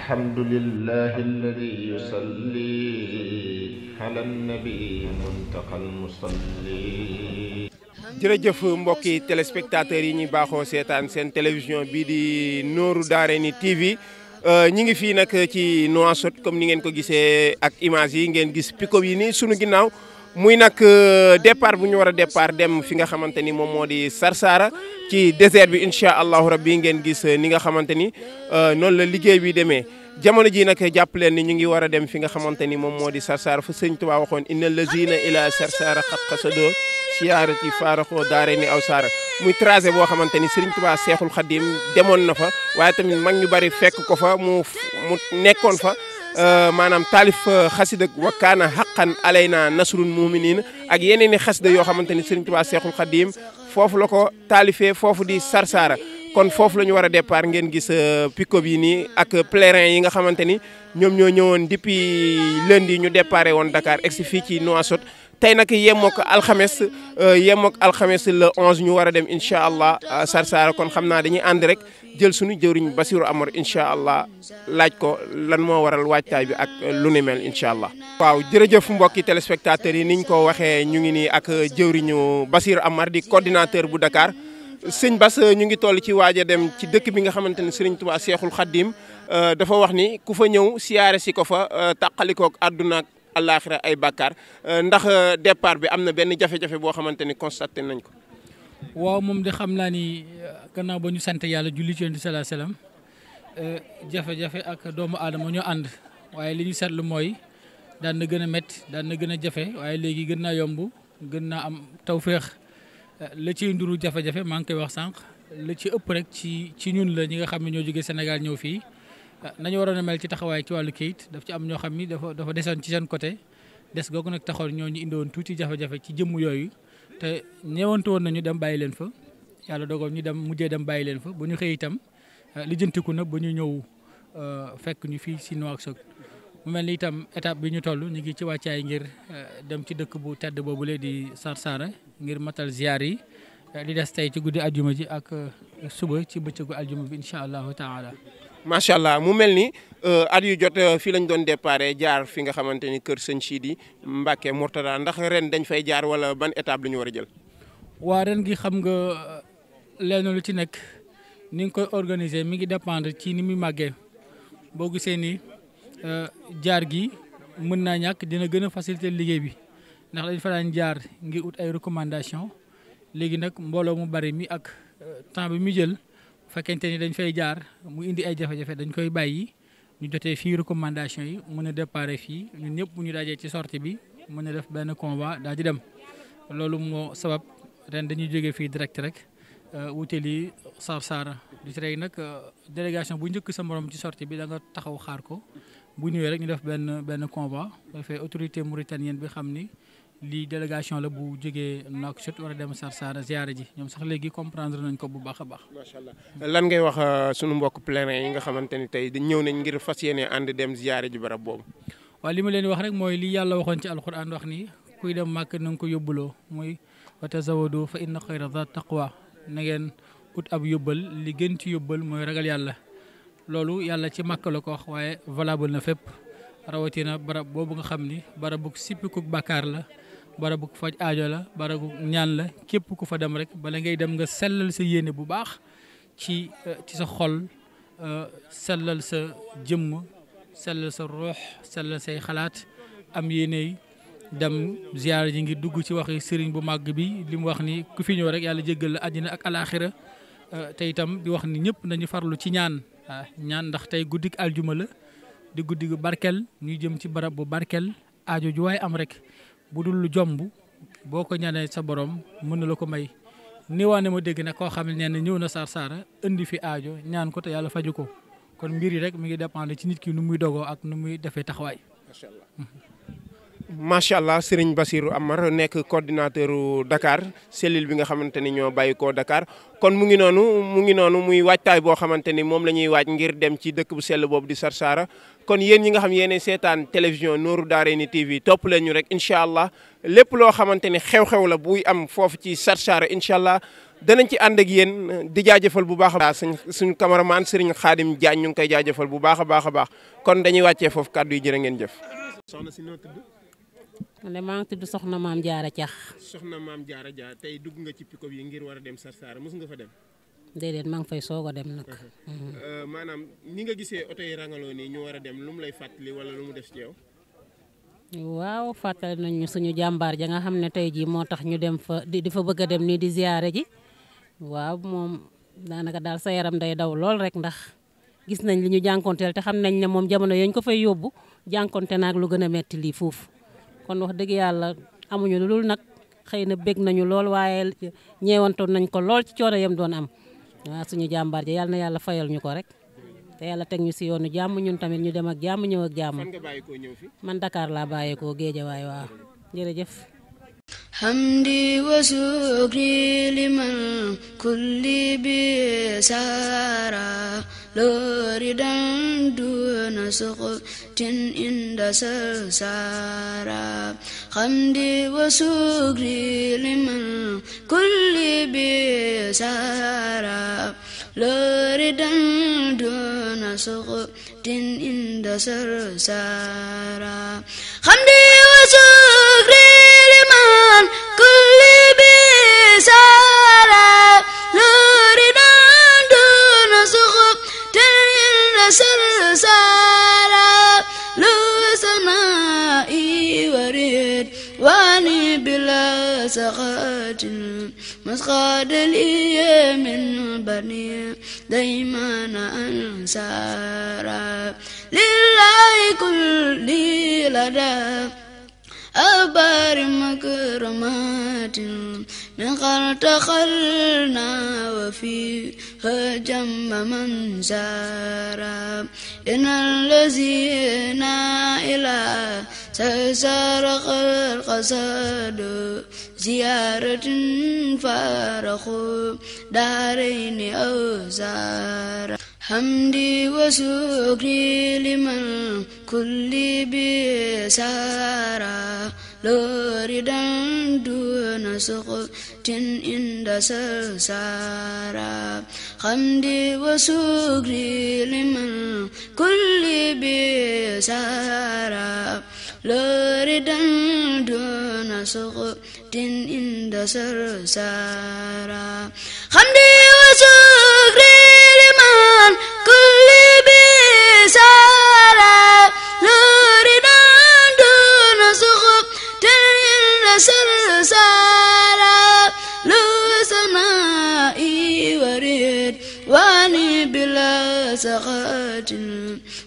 الحمد لله الذي يصلي على النبي المنتقى المصلي. jërëjëf mbokki téléspectateurs yi ñuy baaxoo seetaan seen télévision bii di Nourou Darayni TV ñi ngi fii nag ci Nouakchott comme ni ngeen ko gisee ak image yi ngeen gis pick-up yi nii sunu ginnaaw muy nag départ bu ñu war a départ dem fi nga xamante ni moom moo di Sarsara ci désert bi incha allahu rabbi ngeen gis ni nga xamante ni noonu la liggéey bi demee. jamono ji nag jàpp leen ni ñu ngi war a dem fi nga xamante ni moom moo di Sarsara fa sëñ Tuubaa waxoon inna lazina ila Sarsara xat xasadoo siyaarati faaraxoo daare ni aw saara muy tracé boo xamante ni Serigne Touba Seexul Xadim demoon na fa waaye tamit mag ñu bari fekk ko fa mu nekkoon fa maanaam taalif xasida wa kaana xaqan alayna nasrul muminin ak yeneen i xasida yoo xamante ni Serigne Touba Seexul Xadim foofu la ko taalifee foofu di Sarsara kon foofu la ñu war a départ ngeen gis pick-up yi nii ak pèlerin yi nga xamante ni ñoom ñoo ñëwoon depuis lundi ñu déparé woon Dakar egsi fii ci Nouakchott tey nag yemook alxames le 11 ñu war a dem incha allah Sarsara kon xam naa dañuy ànd rek jël suñu jëwriñ Bassirou Amar incha allah laaj ko lan moo waral waajtaay bi ak lu ni mel incha allah. waaw jërëjëf mbokki téléspectateurs yi niñ ko waxee ñu ngi nii ak jëwriñu Bassirou Amar di coordinateur bu Dakar sëñ Bass ñu ngi toll ci waaj a dem ci dëkk bi nga xamante ne Serigne Touba Seexul Xaddim dafa wax ni ku fa ñëw siyaare si ko fa tàqalikook àdduna àllaaxira ay bàkkaar ndax départ bi am na benn jafe-jafe boo xamante ni constaté nañ ko. waaw moom de xam naa ni gannaaw ba ñu sant yàlla julli ci Yonent bi sallallahu alayhi wasallam jafe-jafe ak doomu aadama ñoo ànd waaye li ñu seetlu mooy daan na gën a métti daan na gën a jafe waaye léegi gën naa yomb gën naa am tawféex la ciy nduru jafe-jafe maa ngi koy wax sànq la ci ëpp rek ci ñun la ñi nga xam ne ñoo jógee Sénégal ñëw fii. nañu waroon a mel ci taxawaay ci wàllu kayit daf ci am ñoo xam ni dafa desoon ci seen côté des googu nag taxoon ñoo ñu indiwoon tuuti jafe-jafe ci jëmm yooyu te ñeewantu woon nañu dem bàyyi leen fa yàlla dogal ñu dem mujjee dem bàyyi leen fa bu ñu xëy itam lijjantiku na ba ñu ñëw fekk ñu fii si Nouakchott mu mel ni itam étape bi ñu toll ñu ngi ci wàccaay ngir dem ci dëkk bu tedd boobule di Sarsara ngir matal ziar yi li des tey ci guddi aljuma ji ak suba ci bëccëgu aljuma bi incha allahu taala. macha allah mu mel ni at yu jot fii lañ doon déparé jaar fi nga xamante ni kër sëñ Sidi Mbacke Mourtada ndax ren dañ fay jaar wala ban étape la ñu war a jël. waa ren gi xam nga lenn lu ci nekk ni nga koy organiser mi ngi dépendre ci ni muy màggee boo gisee ni jaar gi mën naa ñàkk dina gën a faciliter liggéey bi ndax dañ fa daan jaar ngir ut ay recommandation léegi nag mbooloo mu bari mi ak temps bi mu jël. bu fekkente ni dañ fay jaar mu indi ay jafe-jafe dañ koy bàyyi ñu jotee fii recommandation yi mën a déparé fii ñun ñëpp bu ñu dajee ci sortie bi mën a def benn convoi daal di dem loolu moo sabab ren dañuy jógee fii direct rek wutali Sarsara du ci rek nag délégation bu njëkk sa morom ci sortie bi da nga taxaw xaar ko bu ñëwee rek ñu def benn convoi dafay autorité mauritanienne bi xam ni lii délégation la bu jógee Nouakchott war a dem Sarsara ziyaara ji ñoom sax léegi comprendre nañ ko bu baax a baax. macha allah lan ngay wax sunu mbokk pèlerin yi nga xamante ni tey dañ ñëw nañ ngir fas yéene ànd dem ziyaara ji barab boobu. waaw li ma leen wax rek mooy li yàlla waxoon ci alxuraan wax ni kuy dem màkk na nga ko yóbbuloo muy wa tazawwadu fa inna xayra za taqwa na ngeen ut ab yóbbal li gën ci yóbbal mooy ragal yàlla loolu yàlla ci màkk la ko wax waaye valable na fépp rawatina barab boobu nga xam ni barabu sippiku bàkkaar la. barabu faj aajo la barabu ñaan la képp ku fa dem rek bala ngay dem nga sellal sa yéene bu baax ci sa xol sellal sa jëmm sellal sa ruux sellal say xalaat am yéene dem ziyaara ji ngir dugg ci waxi sëriñ bu màgg bi li mu wax ni ku fi ñëw rek yàlla jéggal la àddina ak alaaxira te itam di wax ni ñëpp nañu farlu ci ñaan ñaan ndax tey guddik aljuma la di guddi gu barkel ñuy jëm ci barab bu barkel aajo ju waay am rek bu dul lu jomb boo ko ñaanee sa borom mën na la ko may niwaane ma dégg nag koo xam ne nee na ñëw na Sarsara indi fi aajo ñaan ko te yàlla faju ko kon mbir yi rek mi ngi dépendre ci nit ki nu muy dogoo ak nu muy defee taxawaay. macha allah macha allah Serigne Bassirou Amar nekk coordinateur Dakar cellule bi nga xamante ni ñoo bàyyi koo Dakar kon mu ngi noonu muy waajtaay boo xamante ni moom la ñuy waaj ngir dem ci dëkk bu sell boobu di Sarsara kon yéen ñi nga xam yéenay seetaan télévision Nourou Darayni TV topp leen ñu rek incha allah lépp loo xamante ni xew-xew la buy am foofu ci Sarsara incha allah danañ ci ànd ak yéen di jaajëfal bu baax a baax suñu cameraman Serigne Khadim Diagne ñu ngi koy jaajëfal bu baax a baax kon dañuy wàccee foofu kàddu yi jërë ngeen jëf. soxna si noo tudd. man maa ngi tudd Soxna Maam Jaara Cax. Soxna Maam Jaara Dia tey dugg nga ci pick-up yi ngir war a dem Sarsara mos nga fa dem. déedéet maa ngi fay soog a dem nag. maanaam ni nga gisee oto yi rangaloo nii ñu war a dem lu mu lay fàttali wala lu mu def ci yow. waaw fàttali nañu suñu jàmbaar ja nga xam ne tey jii moo tax ñu dem fa di fa bëgg a dem nii di ziyaare ji waaw moom daanaka daal sa yaram day daw lool rek ndax gis nañ li ñu jànkonteel te xam nañ ne moom jamono yañ ko fay yóbbu jànkonte naag lu gën a metti lii foofu kon wax dëgg yàlla amuñu lu dul nag xëy na bég nañu lool waaye ñeewantoon nañ ko lool ci coono yam doon am waaw suñu jàmbaar ja yàlla na yàlla fayal ñu ko rek te yàlla teg ñu si yoonu jàmm ñun tamit ñu dem ak jàmm ñëw ak jàmm. fan nga bàyyeekoo ñëw fi. man Dakar laa bàyyeekoo Géejawaay waaw jërëjëf. hamdi wa sukri liman kulli bi sara loridan duna suqtin inda Sarsara hamdi wa sukri liman kulli bi sara loridan duna suqtin inda Sarsara hamdi wa sukri liman kulli bi sara loridan duna suqtin inda Sarsara lu samai warid wani bila sakhatin مسقاد لي من بني دايما أنصارا لله كل لدى أبار مكرمات من قد تخلنا وفيها جم من سارا إن الذين إلى سرق القصد زيارة فارقوا دارين أو زارا حمدي وشكري لمن كل بسارا لوردا دون سقط عند سرسارا حمدي وشكري لمن كل بسارا لوردا دون سقط عند سرسارا حمدي وشكري لمن كل بسارا لوردا دون سقط عند سرسارا لو سمائي ورد واني بلا سخط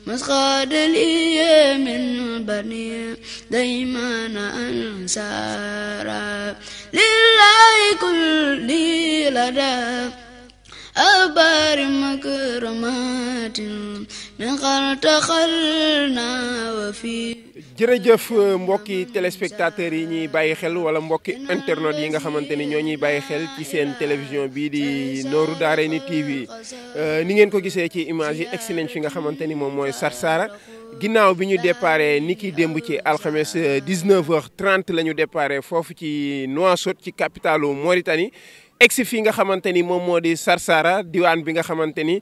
مسقاد لي من بني دايما أنصارا لله كل لدى أبار مكرمات من قد تخلنا وفي jërëjëf mbokki téléspectateurs yi ñuy bàyyi xel wala mbokki internet yi nga xamante ni ñoo ñuy bàyyi xel ci seen télévision bii di Nourou Darayni TV ni ngeen ko gisee ci image yi egsi nañ fi nga xamante ni moom mooy Sarsara ginnaaw bi ñu déparé ni ki démb ci alxames 19h30 la ñu déparé foofu ci Nouakchott ci capitalu Mauritanie egsi fii nga xamante ni moom moo di Sarsara diwaan bi nga xamante ni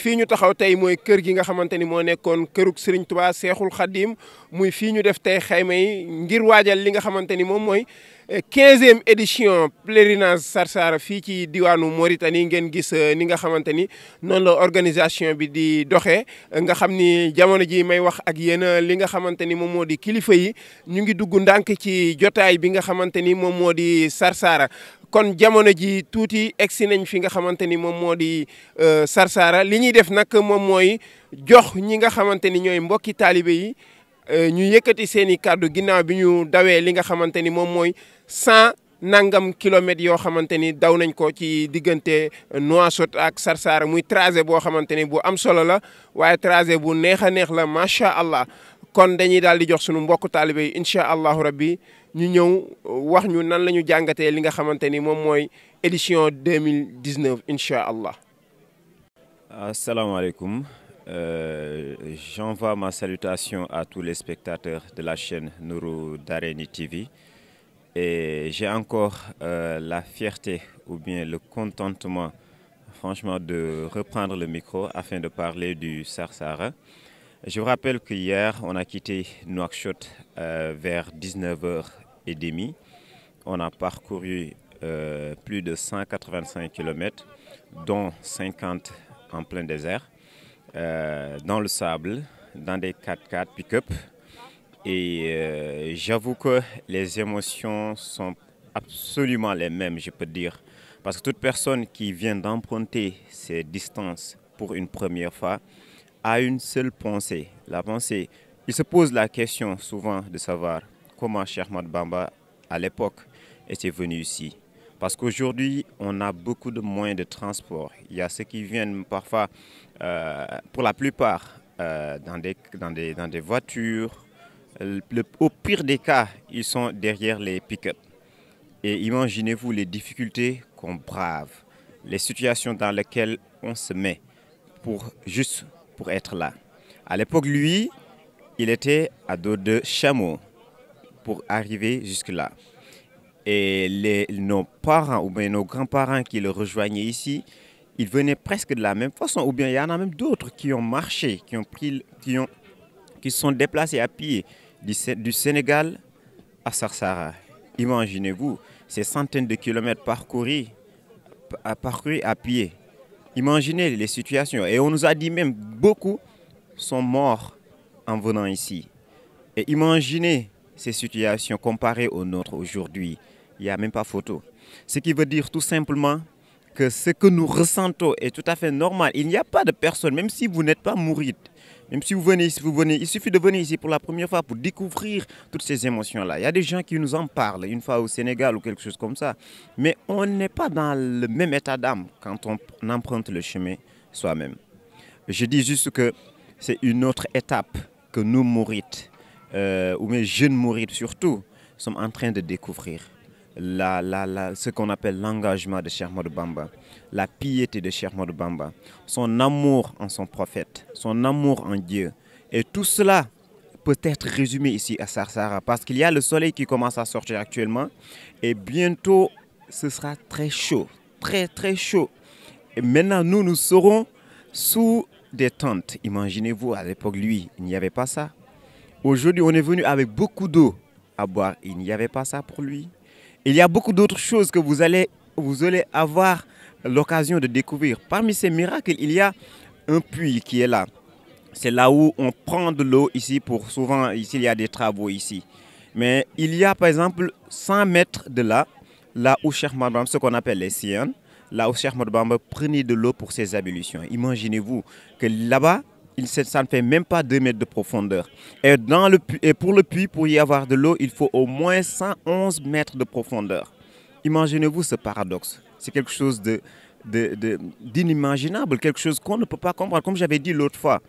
fii ñu taxaw tey mooy kër gi nga xamante ni moo nekkoon kërug Serigne Touba Seexul Xadim muy fii ñu def tey xayma yi ngir waajal li nga xamante ni moom mooy 15e édition pèlerinage Sarsara fii ci diwaanu Mauritanie ngeen gis ni nga xamante ni noonu la organisation bi di doxee nga xam ni jamono ji may wax ak yéen li nga xamante ni moom moo di kilifa yi ñu ngi dugg ndànk ci jotaay bi nga xamante ni moom moo di Sarsara kon jamono ji tuuti egsi nañ fi nga xamante ni moom moo di Sarsara li ñuy def nag moom mooy jox ñi nga xamante ni ñooy mbokki taalibe yi ñu yëkkati seen i kàddu ginnaaw bi ñu dawee li nga xamante ni moom mooy 100 nangam kilomètres yoo xamante ni daw nañ ko ci diggante Nouakchott ak Sarsara muy trajet boo xamante ni bu am solo la waaye trajet bu neex a neex la macha allah kon dañuy daal di jox sunu mbokk taalibe yi incha allahu rabbi ñu ñëw wax ñu nan la ñu jàngatee li nga xamante ni moom mooy édition 2019 incha allah. Assalamualaikum. J'envoie ma salutation à tous les spectateurs de la chaîne Nourou Darayni TV. Et j'ai encore la fierté ou bien le contentement, franchement, de reprendre le micro afin de parler du Sarsara. Je vous rappelle qu'hier, on a quitté Nouakchott vers 19h30. On a parcouru plus de 185 km, dont 50 en plein désert, dans le sable, dans des 4x4 pick-up. Et j'avoue que les émotions sont absolument les mêmes, je peux dire. Parce que toute personne qui vient d'emprunter ces distances pour une première fois a une seule pensée. La pensée, il se pose la question souvent de savoir comment Cheikh Ahmadou Bamba, à l'époque, était venu ici. Parce qu'aujourd'hui, on a beaucoup de moyens de transport. Il y a ceux qui viennent parfois, pour la plupart, dans des voitures. Au pire des cas, ils sont derrière les pick-up. Et imaginez-vous les difficultés qu'on brave, les situations dans lesquelles on se met juste pour être là. À l'époque, lui, il était à dos de chameau pour arriver jusque-là. Et nos parents ou bien nos grands-parents qui le rejoignaient ici, ils venaient presque de la même façon. Ou bien il y en a même d'autres qui ont marché, qui sont déplacés à pied du Sénégal à Sarsara. Imaginez-vous ces centaines de kilomètres parcourus à pied. Imaginez les situations. Et on nous a dit même beaucoup sont morts en venant ici. Et imaginez ces situations comparées aux nôtres aujourd'hui. Il n'y a même pas photo. Ce qui veut dire tout simplement que ce que nous ressentons est tout à fait normal. Il n'y a pas de personne, même si vous n'êtes pas mouride, même si vous venez ici, il suffit de venir ici pour la première fois pour découvrir toutes ces émotions-là. Il y a des gens qui nous en parlent une fois au Sénégal ou quelque chose comme ça. Mais on n'est pas dans le même état d'âme quand on emprunte le chemin soi-même. Je dis juste que c'est une autre étape que nous mourides, ou mes jeunes mourides surtout, sommes en train de découvrir. Ce qu'on appelle l'engagement de Cheikh Ahmadou Bamba, la piété de Cheikh Ahmadou Bamba, son amour en son prophète, son amour en Dieu. Et tout cela peut être résumé ici à Sarsara parce qu'il y a le soleil qui commence à sortir actuellement et bientôt ce sera très chaud, très très chaud. Et maintenant nous serons sous des tentes. Imaginez-vous, à l'époque, lui, il n'y avait pas ça. Aujourd'hui, on est venu avec beaucoup d'eau à boire. Il n'y avait pas ça pour lui. Il y a beaucoup d'autres choses que vous allez avoir l'occasion de découvrir. Parmi ces miracles, il y a un puits qui est là. C'est là où on prend de l'eau ici pour souvent, ici il y a des travaux ici. Mais il y a par exemple 100 mètres de là où Cheikh Ahmadou Bamba, ce qu'on appelle les Siennes, là où Cheikh Ahmadou Bamba prenait de l'eau pour ses ablutions. Imaginez-vous que là-bas, ça ne fait même pas 2 mètres de profondeur. Et pour le puits, pour y avoir de l'eau, il faut au moins 111 mètres de profondeur. Imaginez-vous ce paradoxe. C'est quelque chose d'inimaginable, quelque chose qu'on ne peut pas comprendre. Comme j'avais dit l'autre fois,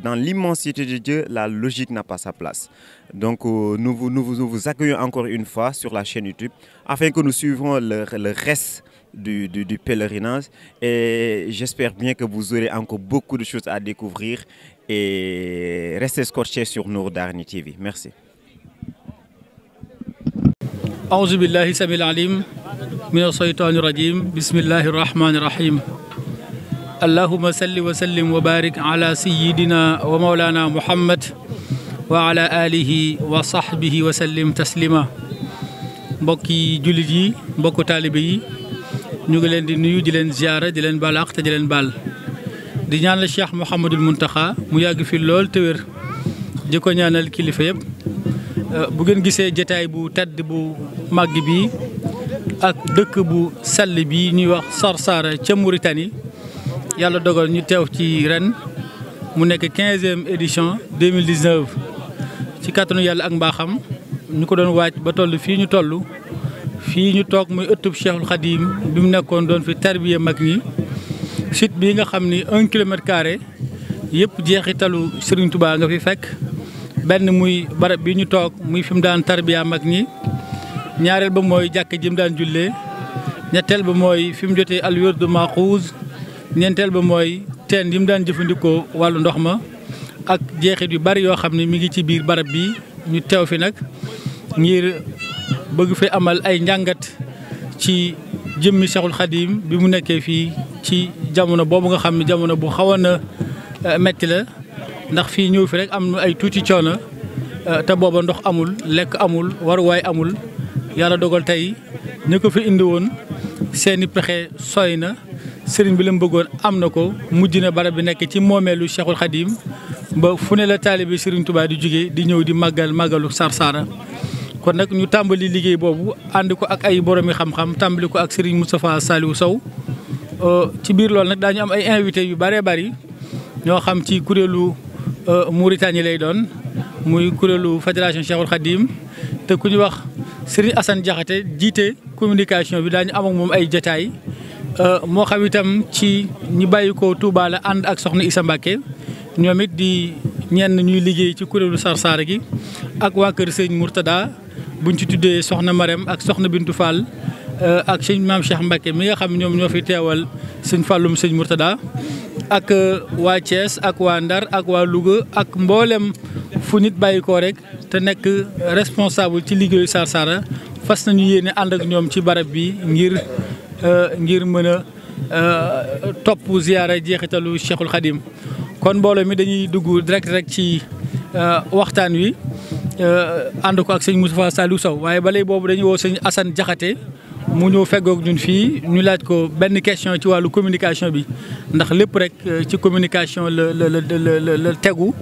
dans l'immensité de Dieu, la logique n'a pas sa place. Donc nous vous accueillons encore une fois sur la chaîne YouTube afin que nous suivrons le reste du pèlerinage et j'espère bien que vous aurez encore beaucoup de choses à découvrir et restez scotchés sur Nourou Darayni TV. Merci. A'udhu billahi samil alim mina shaytanir rajim. Bismillahir rahmanir rahim. Allahumma salli wa sallim wa barik ala sayyidina wa maulana Muhammad wa ala alihi wa sahbihi wa sallim taslima. Mbokki jullit yi, mbokku taalibe yi, ñu ngi leen di nuyu di leen ziyaara di leen baal àq te di leen baal di ñaanal Cheikh Mouhamadul Mountakha mu yàgg fi lool te wér di ko ñaanal kilifa yëpp bu ngeen gisee jotaay bu tedd bu màgg bi ak dëkk bu sell bi ñuy wax Sarsara ca Mauritanie yàlla dogal ñu teew ci ren mu nekk 15e édition 2019 ci kàttanu yàlla ak mbaaxam ñu ko doon waaj ba toll fii ñu toll. fii ñu toog muy ëttub Cheikhul Khadim bi mu nekkoon doon fi tarbiya mag ñi site bii nga xam ni 1 kilomètre carré yëpp jeexitalu Serigne Touba nga fi fekk benn muy barab bi ñu toog muy fi mu daan tarbiya mag ñi ñaareel ba mooy jàkk ji mu daan jullee ñetteel ba mooy fi mu jotee al wirdu maxuuz ñeenteel ba mooy teen yi mu daan jëfandikoo wàllu ndox ma ak jeexit yu bari yoo xam ne mi ngi ci biir barab bi ñu teew fi nag ngir bëgg fi amal ay njàngat ci jëmmi Cheikhul Khadim bi mu nekkee fii ci jamono boobu nga xam ne jamono bu xawoon a metti la ndax fii ñëw fi rek am ay tuuti coono te booba ndox amul lekk amul waruwaay amul yàlla dogal tey ñu ko fi indi woon seeni pexe sooy na sëriñ bi la mu bëggoon am na ko mujj na barab bi nekk ci moomeelu Cheikhul Khadim ba fu ne la taalibe Sëriñ Tuubaa di jóge di ñëw di màggalu Sarsara kon nag ñu tàmbali liggéey boobu ànd ko ak ay boromi xam-xam tàmbali ko ak Serigne Moustapha Saliou Sow ci biir loolu nag daañu am ay invité yu bëree bëri ñoo xam ci kuréelu Mauritanie lay doon muy kuréelu fédération Cheikhul Khadim te ku ñu wax Serigne Assane Diakhaté jiite communication bi daañu am ak moom ay jotaay moo xam itam ci ñi bàyyi ko Touba la ànd ak soxna Issa Mbacké ñoom it di ñenn ñuy liggéey ci kuréelu Sarsara gi ak waa kër Serigne Mourtada buñ ci tuddee soxna Marème ak soxna Bintu Fall ak sëñ maam Cheikh Mbacké mi nga xam ñoom ñoo fi teewal sëñ Fallum sëñ Mourtada ak waa Thiès ak waa Ndar ak waa Louga ak mboolem fu nit bàyyi ko rek te nekk responsable ci liggéeyu Sarsara fas nañu yéene ànd ak ñoom ci barab bi ngir mën a topp ziyaara jeexitalu Cheikhul Khadim kon mbooloo mi dañuy dugg direct rek ci waxtaan wi ànd ko ak sëñ Moustapha Saliou Sow waaye balay boobu dañuy woo sëñ Assane Diakhaté mu ñëw feggoog ñun fii ñu laaj ko benn question ci wàllu communication bi ndax lépp rek ci communication la tegu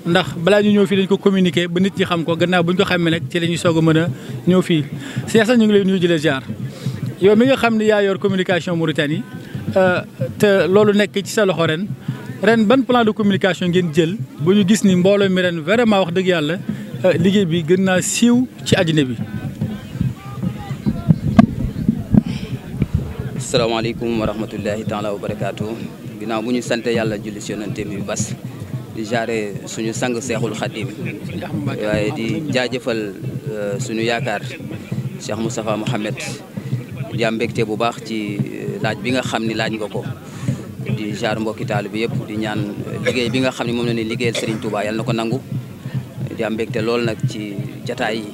ndax balaa ñu ñëw fii dañ ko communiquer ba nit ñi xam ko gannaaw bu ñu ko xamee nag ci la ñuy soog a mën a ñëw fii sëñ Assane ñu ngi lay nuyu di la ziar yow mi nga xam ne yaa yor communication Mauritanie te loolu nekk ci sa loxo ren ban plan de communication ngeen jël ba ñu gis ni mbooloo mi ren vraiment wax dëgg yàlla liggéey bi gën naa siiw ci àddina bi. asalaamaaleykum wa rahmatullahi taala wa barakaatu ginnaaw bu ñu sante yàlla julli si yonante bi bas di jaare suñu sang Seexul Xadim waaye di jaajëfal suñu yaakaar Cheikh Moustapha Mohamed di am mbégte bu baax ci laaj bi nga xam ni laaj nga ko di jaar mbokki taalibe bi yëpp di ñaan liggéey bi nga xam ne moom la ñuy liggéeyal Serigne Touba yàlla na ko nangu di am mbégte lool nag ci jataay yi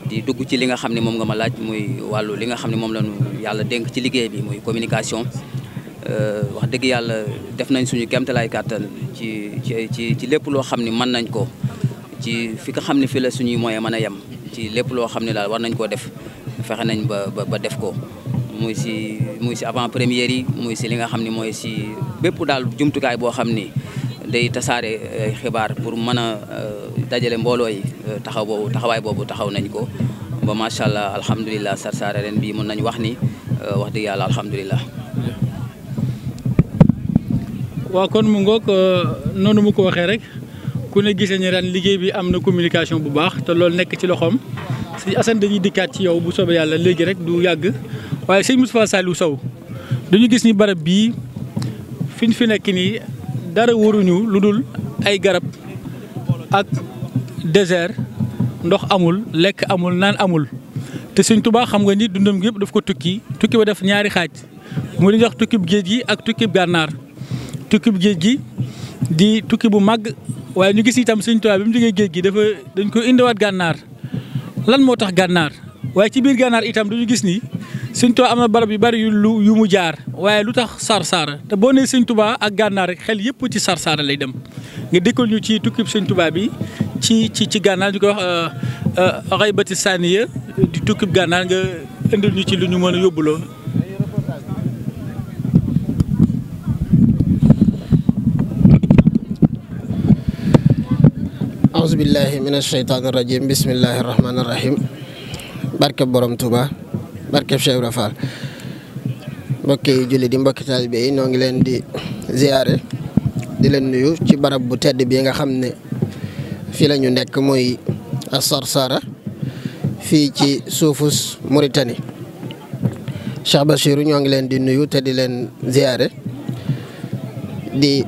di dugg ci li nga xam ne moom nga ma laaj muy wàllu li nga xam ne moom la ñu yàlla dénk ci liggéey bi muy communication wax dëgg yàlla def nañ suñu kéemtalaay kàttan ci lépp loo xam ne mën nañ ko ci fi nga xam ne fi la suñuy moyen mën a yem ci lépp loo xam ne daal war nañ koo def fexe nañ ba def ko muy si avant première yi muy si li nga xam ne mooy si bépp daal jumtukaay boo xam ni day tasaare xibaar pour mën a dajale mbooloo yi taxawaay boobu taxaw nañ ko ba macha allah alhamdulilah Sarsara ren bii mën nañu wax ni wax dëgg yàlla alhamdulilah. waaw kon mu ngoog noonu mu ko waxee rek ku ne gisee ni ren liggéey bi am na communication bu baax te loolu nekk ci loxoom sëñ Assane dañuy dikkaat ci yow bu soobee yàlla léegi rek du yàgg waaye sëñ Moustapha Saliou Sow dañu gis ni barab bii fi nekk nii. dara waruñu lu dul ay garab ak désert ndox amul lekk amul naan amul te Sëñ Tuubaa xam nga ni dundam gi yëpp daf ko tukki ba def ñaari xaaj mu di wax tukkib géej gi ak tukkib gànnaar tukkib géej gi di tukki bu màgg waaye ñu gis itam Sëñ Tuubaa bi mu jógee géej gi dañ ko indiwaat gànnaar lan moo tax gànnaar waaye ci biir gànnaar itam dañu gis ni Sëñ Tuubaa am na barab yu bari yu mu jaar waaye lu tax Sarsara te boo nee Sëñ Tuubaa ak gànnaar rek xel yëpp ci Sarsara lay dem nga dékkal ñu ci tukkib Sëñ Tuubaa bi ci gànnaar ñu koy wax xaybati saniya di tukkib gànnaar nga indil ñu ci lu ñu mën a yóbbuloo. auzu billahi mina shaytaani rajim bismillahi rahmaani rahim barke borom Touba barke Cheikh Ibra Fall mbokki julli di mbokki taalibe yi ñoo ngi leen di ziyaare di leen nuyu ci barab bu tedd bi nga xam ne fii la ñu nekk muy Sarsara fii ci suufus Mauritanie Cheikh Bachirou ñoo ngi leen di nuyu te di leen ziyaare di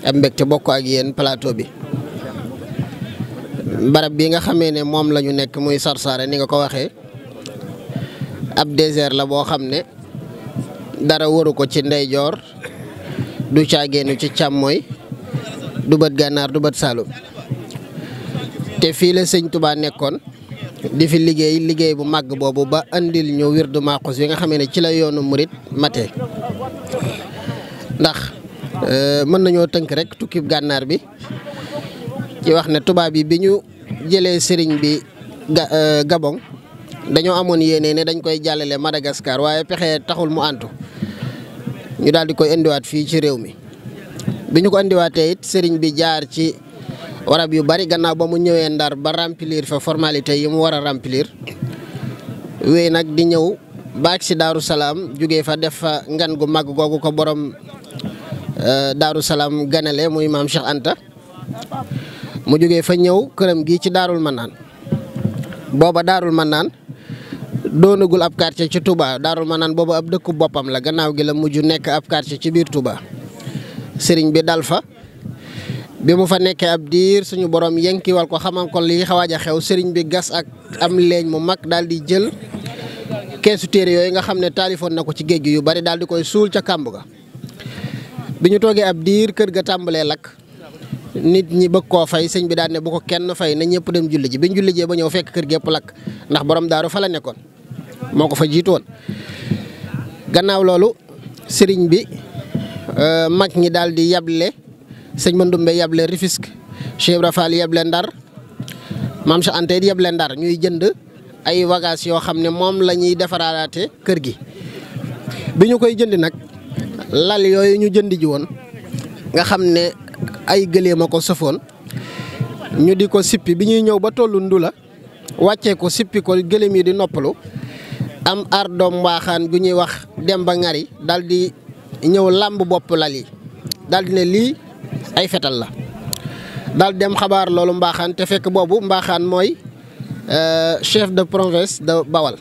am mbégte bokk ak yéen plateau bi barab bi nga xamee ne moom la ñu nekk muy Sarsara ni nga ko waxee ab désert la boo xam ne dara waru ko ci ndeyjoor du caageenu ci càmmooy du bët gànnaar du bët saalum te fii la sëñ Touba nekkoon di fi liggéey bu màgg boobu ba andil ñu wirdu Maaxuus bi nga xamee ne ci la yoonu murit mate ndax mën nañoo tënk rek tukkib gànnaar bi ci wax ne tubaab yi bi ñu jëlee sëriñ bi Gabon dañoo amoon yéene ne dañ koy jàllale Madagascar waaye pexe taxul mu antu ñu daal di koy indiwaat fii ci réew mi bi ñu ko indiwaatee it sëriñ bi jaar ci warab yu bari gannaaw ba mu ñëwee Ndar ba remplir fa formalité yi mu war a remplir wéy nag di ñëw baag si Daaru Salaam jugee fa def fa ngan gu mag googu ko borom Daaru Salaam ganale muy maam Cheikh Anta mu jugee fa ñëw këram gi ci Daarul Manaan booba Daarul Manaan doonagul ab quartier ci Touba Daarul Manaan booba ab dëkku boppam la gannaaw gi la mujj nekk ab quartier ci biir Touba sëriñ bi dal fa bi mu fa nekkee ab diir suñu borom yenkiwal ko xamal ko lii xawaaj a xew sëriñ bi gas ak am leeñ mu mag daal di jël keesu téere yooyu nga xam ne taalifoon na ko ci géej gi yu bari daal di koy suul ca kàmb ga bi ñu toogee ab diir kër ga tàmbalee lakk nit ñi bëgg koo fay sëñ bi daal ne bu ko kenn fay na ñëpp dem julli ji bi ñu julli jee ba ñëw fekk kër gépp lakk ndax borom daaru fa la nekkoon moo ko fa jiitu woon gannaaw loolu sëriñ bi mag ñi daal di yable sëñ Mandoumbe yable Rufisque Cheikh Ibra Fall yable Ndar Maam Cheikh Anta yable Ndar ñuy jënd ay bagages yoo xam ne moom la ñuy defaraate kër gi bi ñu koy jënd nag lal yooyu ñu jënd ji woon nga xam ne ay gëléem a ko sëfoon ñu di ko sippi bi ñuy ñëw ba tollu Ndula wàccee ko sippi ko gëléem yi di noppalu am ardoom mbaaxaan gu ñuy wax Demba Ngari daal di ñëw làmb bopp lal yi daal di ne lii ay fetal la daal dem xabaar loolu mbaaxaan te fekk boobu mbaaxaan mooy chef de province de Bawal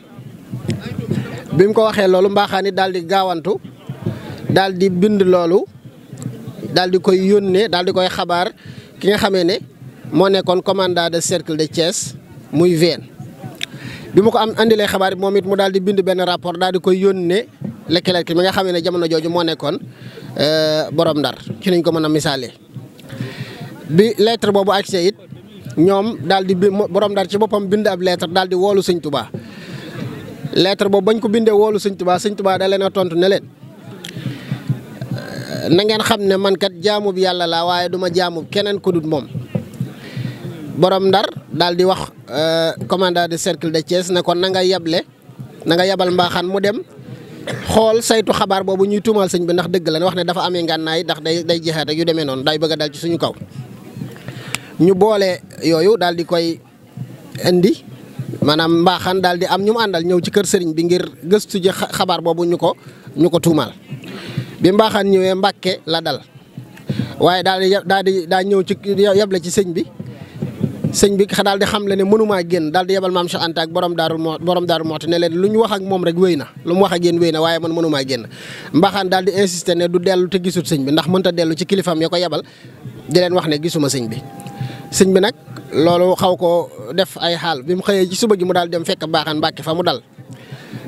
bi mu ko waxee loolu mbaaxaan it daal di gaawantu daal di bind loolu daal di koy yónnee daal di koy xabaar ki nga xamee ne moo nekkoon commandant de cercle de Thiès muy VN bi mu ko am andilee xabaar bi moom it mu daal di bind benn rapport daal di koy yónnee Leclerc mi nga xamee ne jamono jooju moo nekkoon borom Ndar ci nañ ko mën a misaalee bi lettre boobu accès it ñoom daal di borom Ndar ci boppam bind ab lettre daal di woolu sëñ Touba lettre boobu bañ ko bindee woolu sëñ Touba da leen a tontu ne leen na ngeen xam ne man kat jaamub yàlla laa waaye duma jaamub keneen ku dul moom borom Ndar daal di wax commandant de cercle de Thiès ne kon na nga yabal mbaaxaan mu dem xool saytu xabaar boobu ñuy tuumaal sëñ bi ndax dëgg la wax ne dafa amee ngànnaay ndax day jeexaat ak yu demee noonu day bëgg a dal ci suñu kaw ñu boole yooyu daal di koy indi maanaam mbaaxaan daal di am ñu mu àndal ñëw ci kër sëriñ bi ngir gëstu ji xabaar boobu ñu ko tuumaal bi mbaaxaan ñëwee Mbàkke la dal waaye daa ñëw ci yable ci sëñ bi daal di xam le ne mënumaa génn daal di yebal maam Cheikh Anta ak borom daaru Mooti ne leen lu ñu wax ak moom rek wéy na lu mu wax ak yéen wéy na waaye man mënumaa génn mbaaxaan daal di insister ne du dellu te gisut sëñ bi ndax mënta dellu ci kilifam ya ko yebal di leen wax ne gisuma sëñ bi sëñ bi nag loolu xaw ko def ay xaal bi mu xëyee ci suba gi mu daal dem fekk mbaaxaan Mbàkke fa mu dal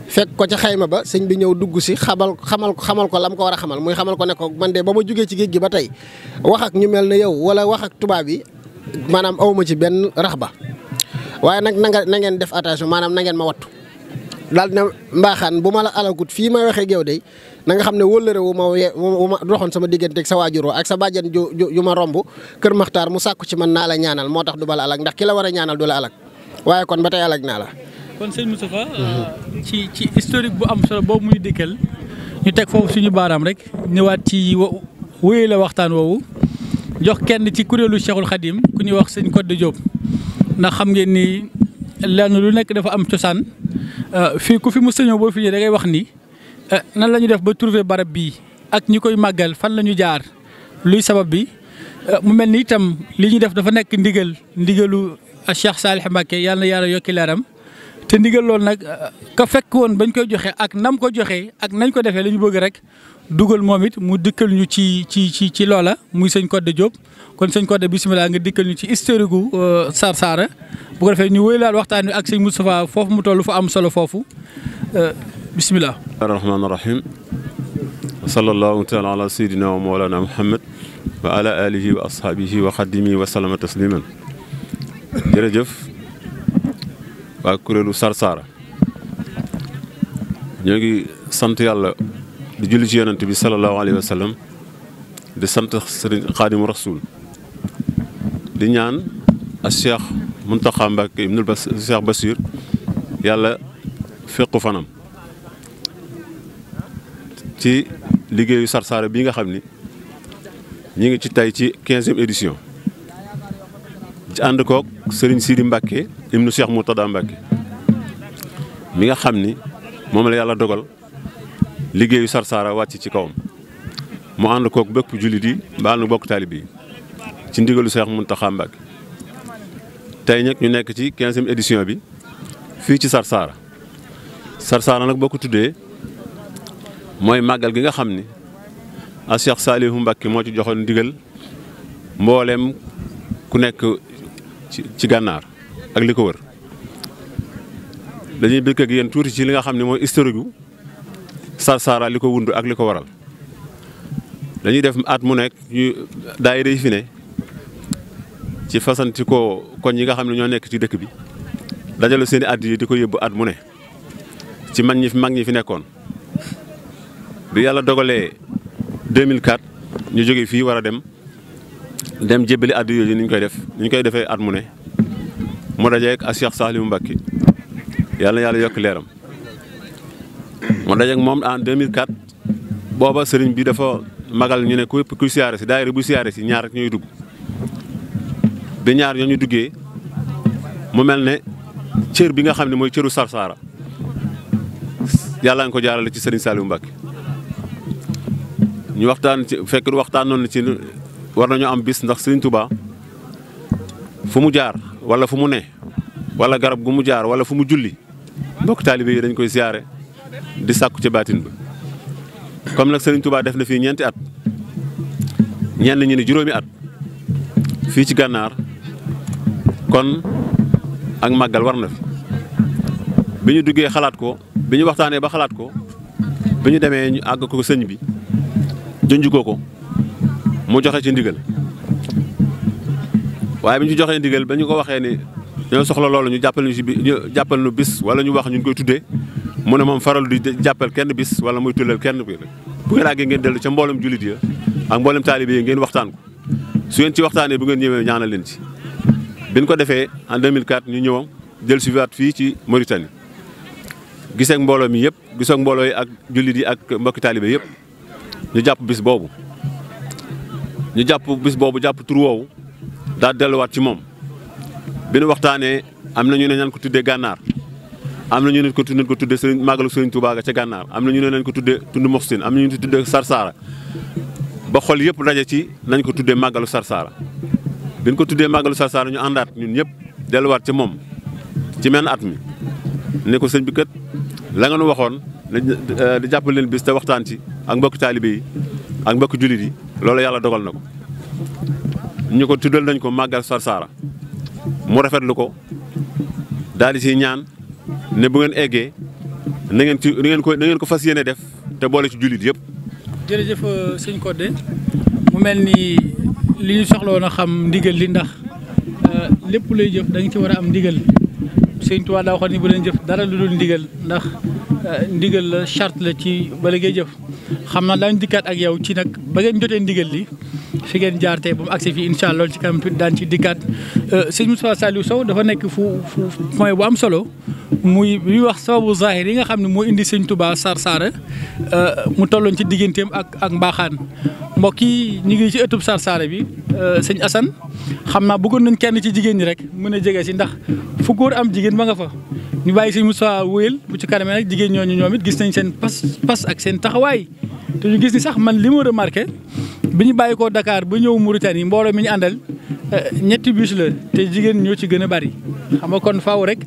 fekk ko ca xayma ba sëñ bi ñëw dugg si xamal ko lam ko war a xamal muy xamal ko ne ko man de ba ma jugee ci géej gi ba tey wax ak ñu mel ne yow wala wax ak tubaab yi maanaam awma ci benn rax ba waaye nag na ngeen def attention maanaam na ngeen ma wattu daal ne mbaaxaan bu ma la alagut fii may waxee géew de na nga xam ne wóllëre wu ma doxoon sama digganteeg sa waajur ak sa bàjjan ju ma romb kër Maxtaar mu sàkku ci man naa la ñaanal moo tax du bala alak ndax ki la war a ñaanal du la alak waaye kon ba tey alak naa la. kon sëñ Moustapha ci historique bu am solo boobu muy dikkal ñu teg foofu suñu baaraam rek ñëwaat ci wéy la waxtaan woowu jox kenn ci kuréelu Cheikhul Khadim ku ñuy wax sëñ Codé Diop ndax xam ngeen ni lenn lu nekk dafa am cosaan fii ku fi mu sëñoo boo fi ñëwee da ngay wax ni nan la ñu def ba trouver barab bii ak ñi koy màggal fan la ñu jaar luy sabab bi mu mel ni itam li ñu def dafa nekk ndigalu Cheikh Salih Mbacké yàlla na yàlla yokki leeram te ndigal loolu nag ka fekk woon bañ koy joxe ak nam ko joxe ak nañ ko defee la ñu bëgg rek dugal moom it mu dikkal ñu ci loola muy sëñ Codé Diop kon sëñ Codé bisimilah nga dikkal ñu ci historique gu Sarsara bu ko defee ñu wéyalaat waxtaan wi ak sëñ Moustapha foofu mu toll fa am solo foofu bisimilah. rahmaani rahim sallallahu taala ala sayyidina wa mawlana Muhammad wa ala alihi wa ashaabihi wa xadimihi wa salama tasliman. jërëjëf waa kuréelu Sarsara ñoo ngi sant yàlla di julli ci yonent bi sallallahu alayhi wa sallam di sant sëriñ Xaadimu Rasuul di ñaan ak Cheikh Mountakha Mbacké ibnul Cheikh Bassir yàlla fekku fanam ci liggéeyu Sarsara bii nga xam ni ñi ngi ci tey ci 15e édition ci ànd koog Serigne Sidi Mbacké ibnu Cheikh Moutada Mbacké mi nga xam ni moom la yàlla dogal liggéeyu Sarsara wàcc ci kawam mu ànd koog bépp jullit yi baal na bokk taalibe yi ci ndigalu Cheikh Mountakha Mbacké tey nag ñu nekk ci 15e édition bi fii ci Sarsara nag boo ko tuddee mooy màggal gi nga xam ni a Cheikh Saliou Mbacké moo ci joxoon ndigal mbooleem ku nekk ci gànnaar ak li ko wër dañuy bëgg ak yéen tuuti ci li nga xam ne mooy historique gu Sarsara li ko wund ak li ko waral dañuy def at mu nekk ñu daayira yi fi ne ci fasanti ko koñ yi nga xam ne ñoo nekk ci dëkk bi dajale seen i at yi di ko yóbbu at mu ne ci mag ñi fi nekkoon bi yàlla dogalee 2004 ñu jógee fii war a dem jébbali at yooyu ni ñu koy defee at mu ne mu dajeek ak Cheikh Saliou Mbacké yàlla yokk leeram mu dajeek moom en 2004 booba sëriñ bi dafa magal ñu ne kuy siyaare si daayira bu siyaare si ñaar rek ñooy dugg bi ñaar ñoo ñu duggee mu mel ne cër bi nga xam ne mooy cëru Sarsara yàlla nga ko jaarale ci sëriñ Saliou Mbacké ñu waxtaan noonu ci war nañoo am bis ndax Sëriñ Touba fu mu jaar wala fu mu ne wala garab gu mu jaar wala fu mu julli mbokk taalibe yi dañ koy siyaare di sàkku ci baatin ba comme nag Sëriñ Touba def na fii ñeenti at ñenn ñi ni juróomi at fii ci gànnaar kon ak màggal war na fi bi ñu duggee xalaat ko bi ñu waxtaanee ba xalaat ko bi ñu demee ñu àgg ko sëñ bi junj ko mu joxe ci ndigal waaye bi ñu ci joxee ndigal ba ñu ko waxee ni ñoo soxla loolu ñu jàppal nu bis wala ñu wax ñu koy tuddee mu ne moom faral di jàppal kenn bis wala muy tuddal kenn bi bu ngeen àggee ngeen dellu ca mboolem jullit ya ak mboolem taalibe yi ngeen waxtaan ko su ngeen ci waxtaanee bu ngeen ñëwee ñaanal leen ci. bi ñu ko defee en 2004 ñu ñëwam jël si waat fii ci Mauritanie giseek mbooloo mi yëpp giseek mbooloo yi ak jullit yi ak mbokki taalibe yëpp ñu jàpp bis boobu. ñu jàpp tur woowu daal delluwaat ci moom bi nu waxtaanee am na ñu ne nañ ko tuddee gànnaar am na ñu ne ko tuddee sëriñ màggalu sëriñ Touba ga ca gànnaar am na ñu ne nañ ko tuddee tund Moxsin am na ñu tuddee Sarsara ba xol yëpp daje ci nañ ko tuddee màggalu Sarsara bi ñu ko tuddee màggalu Sarsara ñu àndaat ñun ñëpp delluwaat ci moom ci menn at mi ne ko sëñ bi kat la nga nu waxoon di jàppal leen bis te waxtaan ci ak mbokki taalibe yi ak mbokki jullit yi loolu yàlla dogal na ko ñu ko tuddal nañ ko màggal Sarsara mu rafetlu ko daal di si ñaan ne bu ngeen eggee na ngeen ko fas yéene def te boole ci jullit yëpp. jërëjëf sëñ Codé mu mel ni li ñu soxla woon a xam ndigal li ndax lépp lay jëf da nga ci war a am ndigal sëñ Tuubaa daa waxoon ni bu leen jëf dara lu dul ndigal ndax ndigal la charte la ci bala ngay jëf xam naa daañu dikkaat ak yow ci nag ba ngeen jotee ndigal li fi ngeen jaar tey ba mu agsi fii incha allah loolu ci kanam daan ci dikkaat sëñ Moustapha Saliou Sow dafa nekk fu point bu am solo muy li ñuy wax sababu zahir yi nga xam ne moo indi sëñ Touba Sarsara mu tolloon ci digganteem ak mbaaxaan mbokk yi ñu ngi ci ëttub Sarsara bi sëñ Assane xam naa bëggoon nañ kenn ci jigéen ñi rek mën a jege si ndax fu góor am jigéen ba nga fa ñu bàyyi sëñ Moustapha wóyal bu ci kanamee nag jigéen ñooñu ñoom it gis nañ seen pas ak seen taxawaay te ñu gis ni sax man li ma remarqué bi ñu bàyyi ko Dakar ba ñëw Mauritanie mbooloo mi ñu àndal ñetti bus la te jigéen ñoo ci gën a bari xam nga kon faaw rek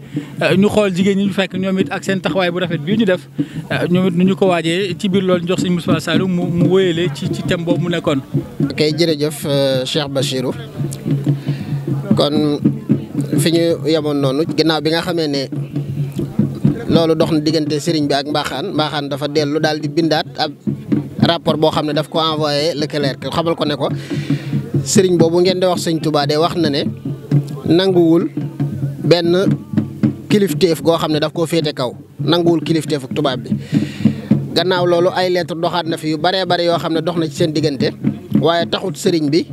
ñu xool jigéen ñi ñu fekk ñoom it ak seen taxawaay bu rafet bii ñu def ñoom it nu ñu ko waajee ci biir loolu jox sëñ Moustapha Saliou mu wéyale ci thème boobu mu nekkoon. ok jërëjëf Cheikh Bachirou kon fi ñu yemoon noonu ginnaaw bi nga xamee ne loolu dox na diggante sëriñ bi ak Mbaxaan dafa dellu daal di bindaat ab rapport boo xam ne daf ko envoyé Leclerc xamal ko ne ko sëriñ boobu ngeen di wax sëñ Touba de wax na ne nanguwul benn kilifteef goo xam ne daf koo féete kaw nanguwul kilifteef ak tubaab bi. gannaaw loolu ay lettre doxaat na fi yu baree bare yoo xam ne dox na ci seen diggante waaye taxut sëriñ bi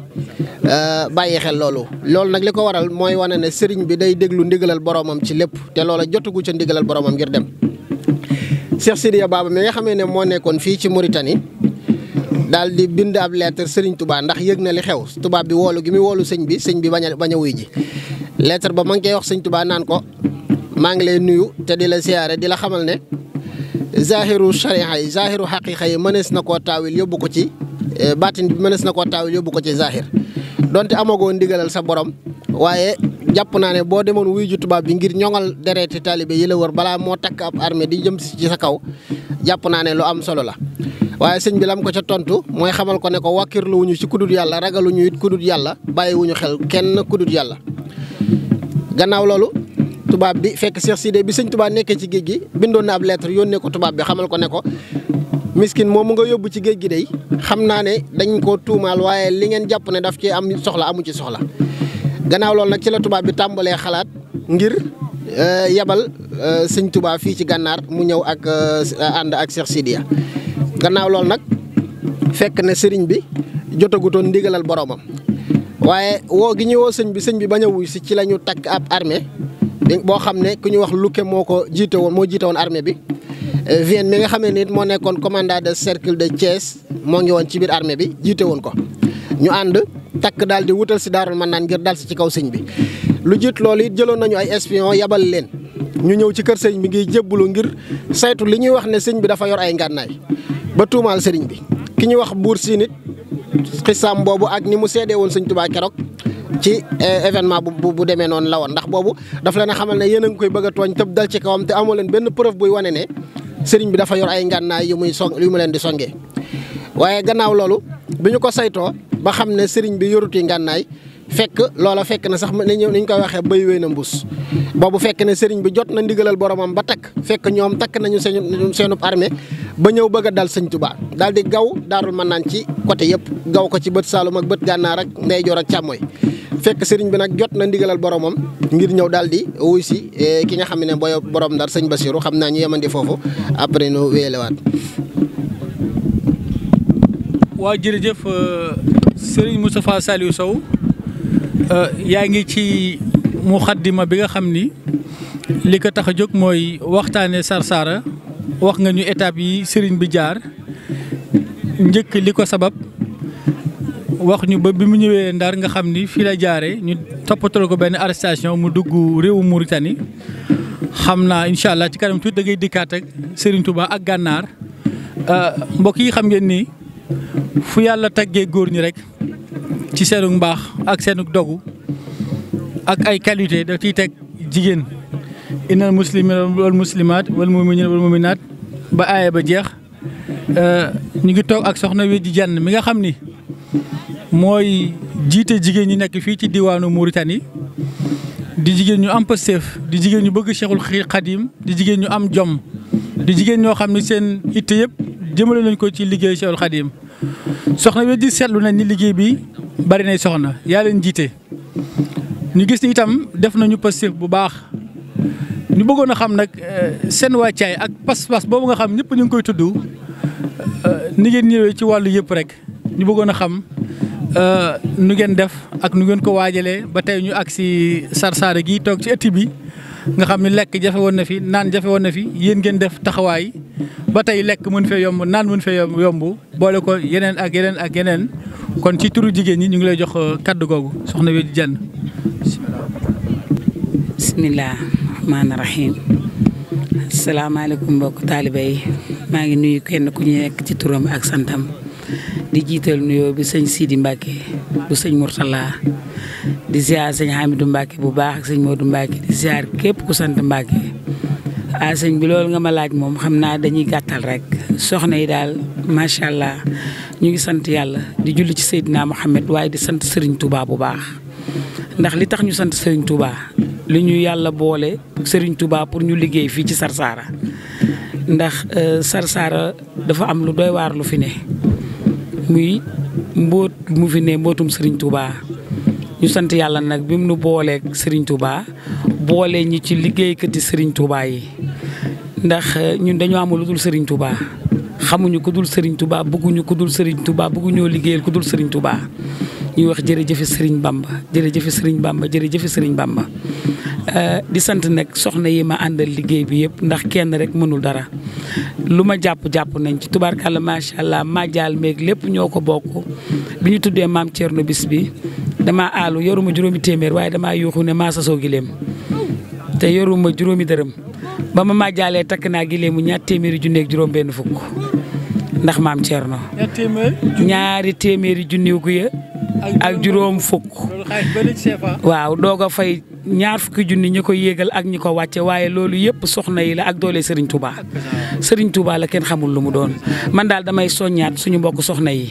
bàyyi xel loolu nag li ko waral mooy wane ne sëriñ bi day déglu ndigalal boromam ci lépp te loola jotugu ca ndigalal boromam ngir dem. Cheikh Sidiya Baba mi nga xamee ne moo nekkoon fii ci Mauritanie daal di bind ab lettre sëriñ Touba ndax yëg na li xew tubaab bi woolu gi muy woolu sëñ bi bañ a wuy ji. lettre ba ma ngi koy wax sëñ Touba naan ko maa ngi lay nuyu te di la siyaare di la xamal ne zahiru sharia yi zahiru xaqiqa yi mënees na koo taawil yóbbu ko ci baatin bi mënees na koo taawil yóbbu ko ci zahir donte amagoo ndigalal sa borom waaye jàpp naa ne boo demoon wuy ju tubaab bi ngir ñoŋal dereeti taalibe yi la wër balaa moo takk ab armée di jëm ci sa kaw jàpp naa ne lu am solo la. waaye sëñ bi lam ko ca tontu mooy xamal ko ne ko wàkkirlu wuñu ci kudut yàlla ragaluñu it kudut yàlla bàyyiwuñu xel kenn kudut yàlla. gannaaw loolu tubaab bi fekk Cheikh Sidé bi sëñ Touba nekkee ci géej gi bindoon na ab lettre yónnee ko tubaab bi xamal ko ne ko miskin moomu nga yóbbu ci géej gi day xam naa ne dañ koo tuumaal waaye li ngeen jàpp ne daf ci am soxla amu ci soxla. gannaaw loolu nag ci la tubaab bi tàmbalee xalaat ngir yabal sëñ Touba fii ci gànnaar mu ñëw ak ànd ak Cheikh Sidiya. gannaaw loolu nag fekk ne sëriñ bi jotagutoon ndigalal boromam waaye woo gi ñuy woo sëñ bi bañ a wuy si ci la ñu takk ab armée boo xam ne ku ñu wax Luque moo jiite woon armée bi. Vienne mi nga xamee ne it moo nekkoon commandant de cercle de Thiès moo ngi woon ci biir armée bi jiite woon ko ñu ànd takk daal di wutal si Daarul Mannaan ngir dal si ci kaw sëñ bi. lu jiit loolu it jëloon nañu ay espion yabal leen ñu ñëw ci kër sëñ bi ngi jébbalu ngir saytu li ñuy wax ne sëñ bi dafa yor ay ngànnaay ba tuumaal sëriñ bi. ki ñuy wax buur siin it xisaam boobu ak ni mu seedee woon sëñ Touba keroog ci événement bu demee noonu la woon ndax boobu daf leen a xamal ne yéen a ngi koy bëgg a tooñ tëb dal ci kawam te amoo leen benn preuve buy wane ne sëriñ bi dafa yor ay ngànnaay yu mu leen di songee. waaye gannaaw loolu bi ñu ko saytoo ba xam ne sëriñ bi yoruti ngànnaay fekk na sax ni ñu koy waxee béy wéy na mbuus boobu fekk ne sëriñ bi jot na ndigalal boromam ba takk fekk ñoom takk nañu seenub armée ba ñëw bëgg a dal sëñ Touba daal di gaw Daarul Mannaan ci côté yëpp gaw ko ci bët Saalum ak bët Gànnaar ak ndeyjoor ak càmmooy fekk sëriñ bi nag jot na ndigalal boromam ngir ñëw daal di wuy si ki nga xam ne booy borom Ndar sëñ Bassirou xam naa ñu yemandi foofu après nu wéyalewaat. waaw jërëjëf Serigne Moustapha Saliou Sow yaa ngi ci muxaddima bi nga xam ni li ko tax a jóg mooy waxtaanee Sarsara wax nga ñu étape yi Serigne bi jaar njëkk li ko sabab wax ñu ba bi mu ñëwee Ndar nga xam ni fii la jaaree ñu toppatoo ko benn arrestation mu dugg réewu Mauritanie xam naa incha allah ci kanam tuuti da ngay dikkaat ak Serigne Touba ak Gànnaar mbokk yi xam ngeen ni fu yàlla taggee góor ñi rek ci seenu mbaax ak seenu dogu ak ay qualité da ciy teg jigéen innal muslimina wal muslimaat wal muminina wal muminaat ba aaya ba jeex ñu ngi toog ak soxna Weddi Jenn mi nga xam ni mooy jiite jigéen ñi nekk fii ci diwaanu Mauritanie di jigéen ñu am Pastef di jigéen ñu bëgg Cheikhul Khadim di jigéen ñu am jom di jigéen ñoo xam ni seen itte yëpp jëmale nañ ko ci liggéey Cheikhul Khadim soxna Weddi seetlu nañ ni liggéey bi bari nay soxna yaa leen jiite ñu gis ni itam def nañu Pastef bu baax ñu bëggoon a xam nag seen wàccaay ak pas-pas boobu nga xam ñëpp ñu ngi koy tudd ni ngeen ñëwee ci wàllu yëpp rek ñu bëggoon a xam nu ngeen def ak nu ngeen ko waajalee ba tey ñu ak si Sarsara gi toog ci ëtt bi nga xam ne lekk jafe woon na fi naan jafe woon na fi yéen ngeen def taxawaay ba tey lekk mën fee yomb naan mën fee yomb boole ko yeneen ak yeneen ak yeneen kon ci turu jigéen ñi ñu ngi lay jox kaddu googu soxna Weddi Jenn. bisimilah rahmaani rahim asalaamaaleykum mbokk taaliba yi maa ngi nuyu kenn ku ñu nekk ci turam ak santam di jiital nuyoo bi sëñ Sidi Mbacke bu sëñ Mourtala di ziar sëñ Hamidou Mbacke bu baax ak sëñ Modou Mbacke di ziar képp ku sant Mbacke sëñ bi loolu nga ma laaj moom xam naa dañuy gàttal rek soxna yi daal macha allah ñu ngi sant yàlla di julli ci Seydina Mohamed waaye di sant Serigne Touba bu baax ndax li tax ñu sant Serigne Touba li ñu yàlla boole Serigne Touba pour ñu liggéey fii ci Sarsara ndax Sarsara dafa am lu doy waar lu fi ne muy mbóot mu fi ne mbóotum Serigne Touba ñu sant yàlla nag bi mu nu booleeg Serigne Touba boole ñi ci liggéeykati Serigne Touba yi ndax ñun dañoo amul lu dul Serigne Touba xamuñu ku dul Serigne Touba bëgguñu ku dul Serigne Touba bëgguñoo liggéeyal ku dul Serigne Touba ñuy wax jërëjëf Serigne Bamba jërëjëf Serigne Bamba jërëjëf Serigne Bamba di sant nag soxna yi ma àndal liggéey bi yëpp ndax kenn rek mënul dara lu ma jàpp nañ ci tubaarkàlla macha allah maajaal meeg lépp ñoo ko bokk bi ñu tuddee maam Thierno bis bi damaa aalu yoruma juróomi téeméer waaye damaa yuuxu ne maa sasoo gileem te yoruma juróomi dërëm ba ma maajaalee takk naa gileemu ñaar téeméeri junni ak juróom benn fukk ndax maam Thierno ñaari téeméeri junni gu ya ak juróom fukk waaw doog a fay ñaar fukki junni ñi ko yéegal ak ñi ko wàcce waaye loolu yëpp soxna yi la ak doole Serigne Touba Serigne Touba la kenn xamul lu mu doon man daal damay soññaat suñu mbokk soxna yi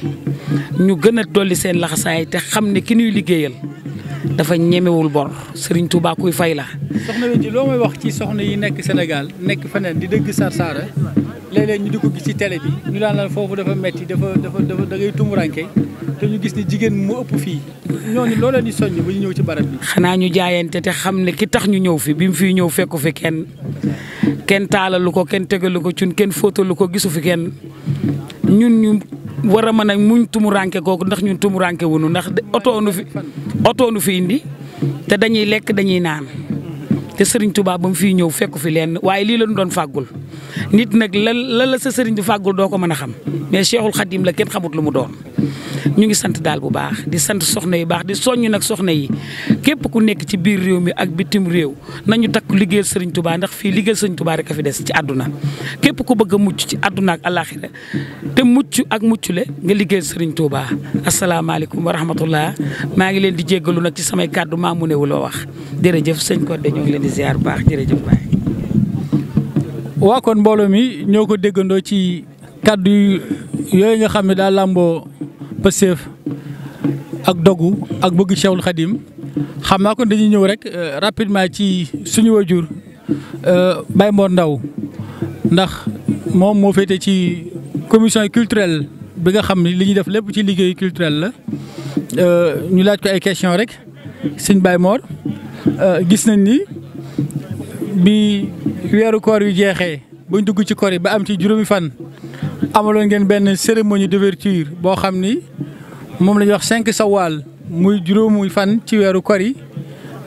ñu gën a dolli seen laxasaay te xam ne ki ñuy liggéeyal dafa ñemewul bor Serigne Touba kuy fay la. soxna yi loo may wax ci soxna yi nekk Sénégal nekk feneen di dëgg Sarsara léeg-léeg ñu di ko gis ci télé bi ñu daan la foofu dafa metti dafa da ngay tumuranke te ñu gis ni jigéen mu ëpp fii ñooñu loo leen di soññ ba ñu ñëw ci barab bi. xanaa ñu jaayante te xam ne ki tax ñu ñëw fi bi mu fiy ñëw fekku fi kenn taalalu ko kenn tegalu ko cun kenn fóotalu ko gisu fi kenn ñun ñu war a mën a muñ tumuranke kooku ndax ñun tumuranke wunu ndax oto nu fi indi te dañuy lekk dañuy naan te Serigne Touba ba mu fiy ñëw fekku fi leen waaye lii la ñu doon fàggul nit nag la sa Serigne bi fàggul doo ko mën a xam mais Cheikhul Khadim la kenn xamut lu mu doon. ñu ngi sant daal bu baax di sant soxna yi baax di soññ nag soxna yi képp ku nekk ci biir réew mi ak bitim réew nañu takk liggéeyal Serigne Touba ndax fii liggéeyal Serigne Touba rek a fi des ci àdduna képp ku bëgg a mucc ci àdduna ak àllaaxira te mucc ak muccule nga liggéeyal Serigne Touba. asalaamaaleykum wa rahmatullah maa ngi leen di jéggalu nag ci samay kàddu maa mu newuloo wax jërëjëf sëñ Codé ñoo ngi leen di ziar bu baax jërëjëf baay. waa kon mbooloo mi ñoo ko déggandoo ci kàddu yooyu nga xam ne daa làmboo Pastef ak dogu ak bëgg Cheikhul Khadim xam naa kon dañuy ñëw rek rapidement ci suñu wajur Baye Mor Ndaw ndax moom moo féete ci commission culturelle bi nga xam ne li ñuy def lépp ci liggéey culturel la ñu laaj ko ay question rek sëñ Baye Mor gis nañ ni bi weeru koor yu jeexee buñ dugg ci koor yi ba am ci juróomi fan amaloon ngeen benn cérémonie d'ouverture boo xam ni moom la ñuy wax 5 Sawal muy juróomi fan ci weeru koor yi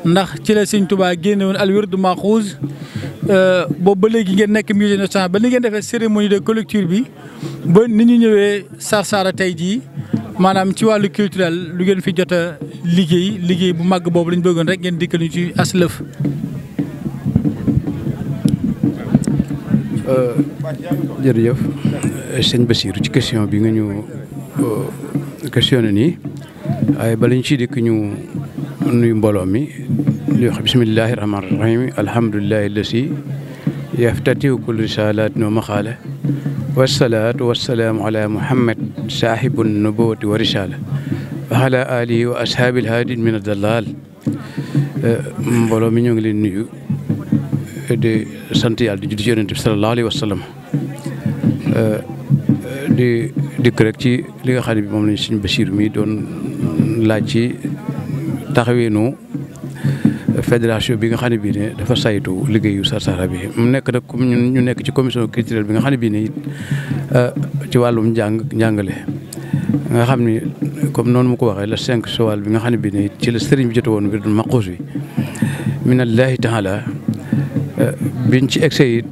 ndax ci la Sëñ Touba génne woon al wirdu maxuus boobu ba léegi ngeen nekk musée national ba ni ngeen defee cérémonie de clôture bi ba ni ñu ñëwee Sarsara tey jii maanaam ci wàllu culturel lu ngeen fi jot a liggéey bu màgg boobu lañ bëggoon rek ngeen dikkal ñu ci aslëf. jërëjëf sëñ Bassirou ci question bi nga ñu questionné nii waaye bala ñu ciy dikk ñu nuyu mbooloo mi li wax bismillahi rahmaani rahim alhamdulillahi lasi yaftatihu kulli risalatin wa maxaala wasalaatu wasalaamu ala muhammad saahibu nubuwati wa risala wa ala alihi wa ashaabil haadin min adalal mbooloo mi ñoo ngi leen nuyu di sant yàlla di julli ci yonent bi sallallahu alayhi wa sallam di dikk rek ci li nga xam ne bi moom lañ Sëñ Bassirou mi doon laaj ci taxaweenu fédération bi nga xam ne bii ne dafa saytu liggéeyu Sarsara bi mu nekk nag comme ñu nekk ci commission culturelle bi nga xam ne bii ne it ci wàllum njàngale nga xam ni comme noonu mu ko waxee la 5 Sawal bi nga xam ne bii ne it ci la sëriñ bi jote woon bi doon maquus bi minallahi taala biñ ci excès it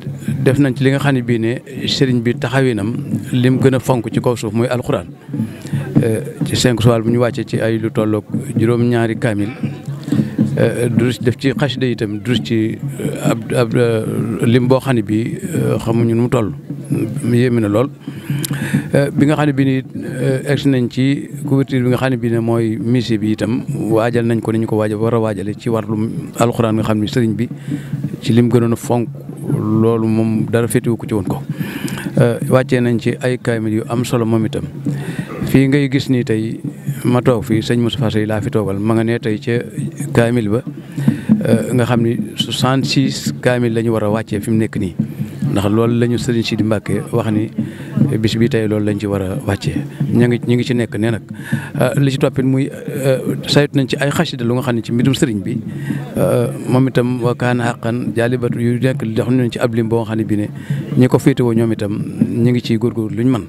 def nañ ci li nga xam ne bii ne sëriñ bi taxawinam lim gën a fonk ci kaw suuf mooy alxuraan ci 5 Sawal bu ñu wàccee ci ay lu tolloog juróom-ñaari kaamil durus def ci xasida itam durus ci ab lim boo xam ne bii xamuñu nu mu toll yéeme na lool. bi nga xam ne bi ni egsi nañ ci couverture bi nga xam ne bi ne mooy musée bi itam waajal nañ ko ni ñu ko war a waajale ci wàllum alxuraan nga xam ne sëriñ bi ci lim gënoon a fonk loolu moom dara féetewu ko ci woon ko wàccee nañ ci ay kaamil yu am solo moom itam fii ngay gis nii tey ma toog fii sëñ Moustapha Sey laa fi toogal ma nga ne tey ca kaamil ba nga xam ni 66 kaamil la ñu war a wàccee fi mu nekk nii ndax loolu la ñu sëriñ Sidi Mbacke wax ni bis bi tey loolu lañ ci war a wàccee ñu ngi ci nekk ne nag li ci toppit muy saytu nañ ci ay xasida lu nga xam ne ci mbindum sëriñ bi moom itam wa kaana xaqan jaalibatu yu nekk dox nañ ci ab lim boo nga xam ne bi ne ñi ko féetewoo ñoom itam ñu ngi ciy góorgóorlu luñ man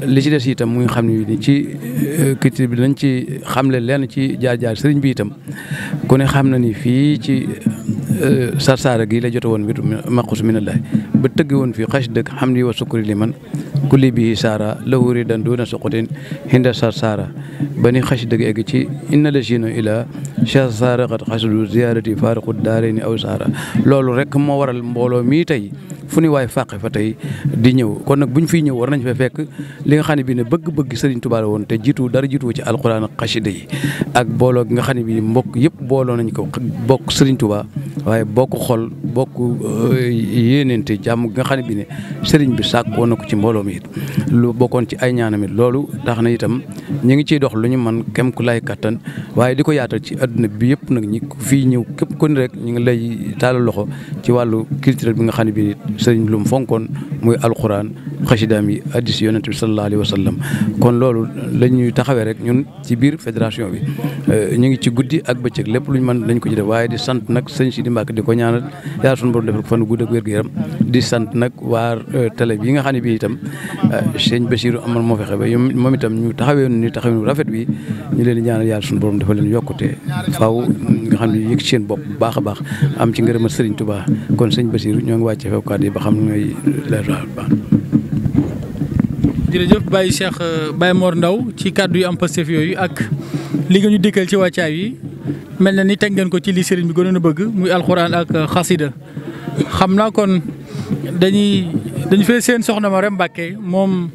li ci des itam muy xam ne ni ci culture bi dañ ci xamle lenn ci jaar-jaar sëriñ bi itam ku ne xam na ni fii ci Sarsara gi la jote woon mbiru maqus minallahi ba tëgg woon fii xas dëgg xam ni wa sukkuri li man kulli bii saara lawuri dan doona suqutin hinda Sarsara ba ni xas dëgg egg ci inna la sino ila Sarsara xat xasadu ziyaarati faariqu daarayni aw saara loolu rek moo waral mbooloo mii tey fu ni waay fàqe fa tey di ñëw kon nag bu ñu fiy ñëw war nañ fa fekk li nga xam ne bii ne bëgg-bëgg Sëriñ Tuubaa la woon te jiitu dara jiitu ci alxuraan ak xasida yi ak booloo gi nga xam ne bii mbokk yëpp booloo nañ ko bokk Sëriñ Tuubaa waaye bokk xol bokk yéeneente jàmm gi nga xam ne bii ne sëriñ bi sàkkoo na ko ci mbooloo mi it lu bokkoon ci ay ñaanam it loolu tax na itam ñu ngi ciy dox lu ñu man kem ku lay kattan waaye di ko yaatal ci adduna bi yëpp nag ñi fii ñëw képp ku ne rek ñu ngi lay taalal loxo ci wàllu culturel bi nga xam ne bii sëriñ lu mu fonkoon muy alxuraan xasidaam yi addis yonent bi sallallahu alayhi wa sallam kon loolu la ñuy taxawee rek ñun ci biir fédération bi ñu ngi ci guddi ak bëccëg lépp lu ñu mën dañ ko ci def waaye di sant nag sëñ Sidi Mbacke di ko ñaanal yàlla suñu borom defal ko fan gudd ak wér-gu-yaram di sant nag waa télé bi nga xam ne bii itam sëñ Bassirou Amar moo fexe ba moom itam ñu taxawee ni taxawee rafet bi ñu leen di ñaanal yàlla suñu borom defal leen yokkute faaw nga xam ne yëg seen bopp bu baax a baax am ci ngërëmal Sëriñ Tuubaa kon sëñ Bassirou ñoo ngi wàcce few kàddu yi ba xam ñooy leer baax. jërëjëf Baye Cheikh Baye Mor Ndaw ci kàddu yu am pastef yooyu ak li nga ñu dikkal ci wàccaay yi mel na ni teg ngeen ko ci li sëriñ bi gënoon a bëgg muy alxuraan ak xasida xam naa kon dañu fee seen soxna ma rem Mbàkke moom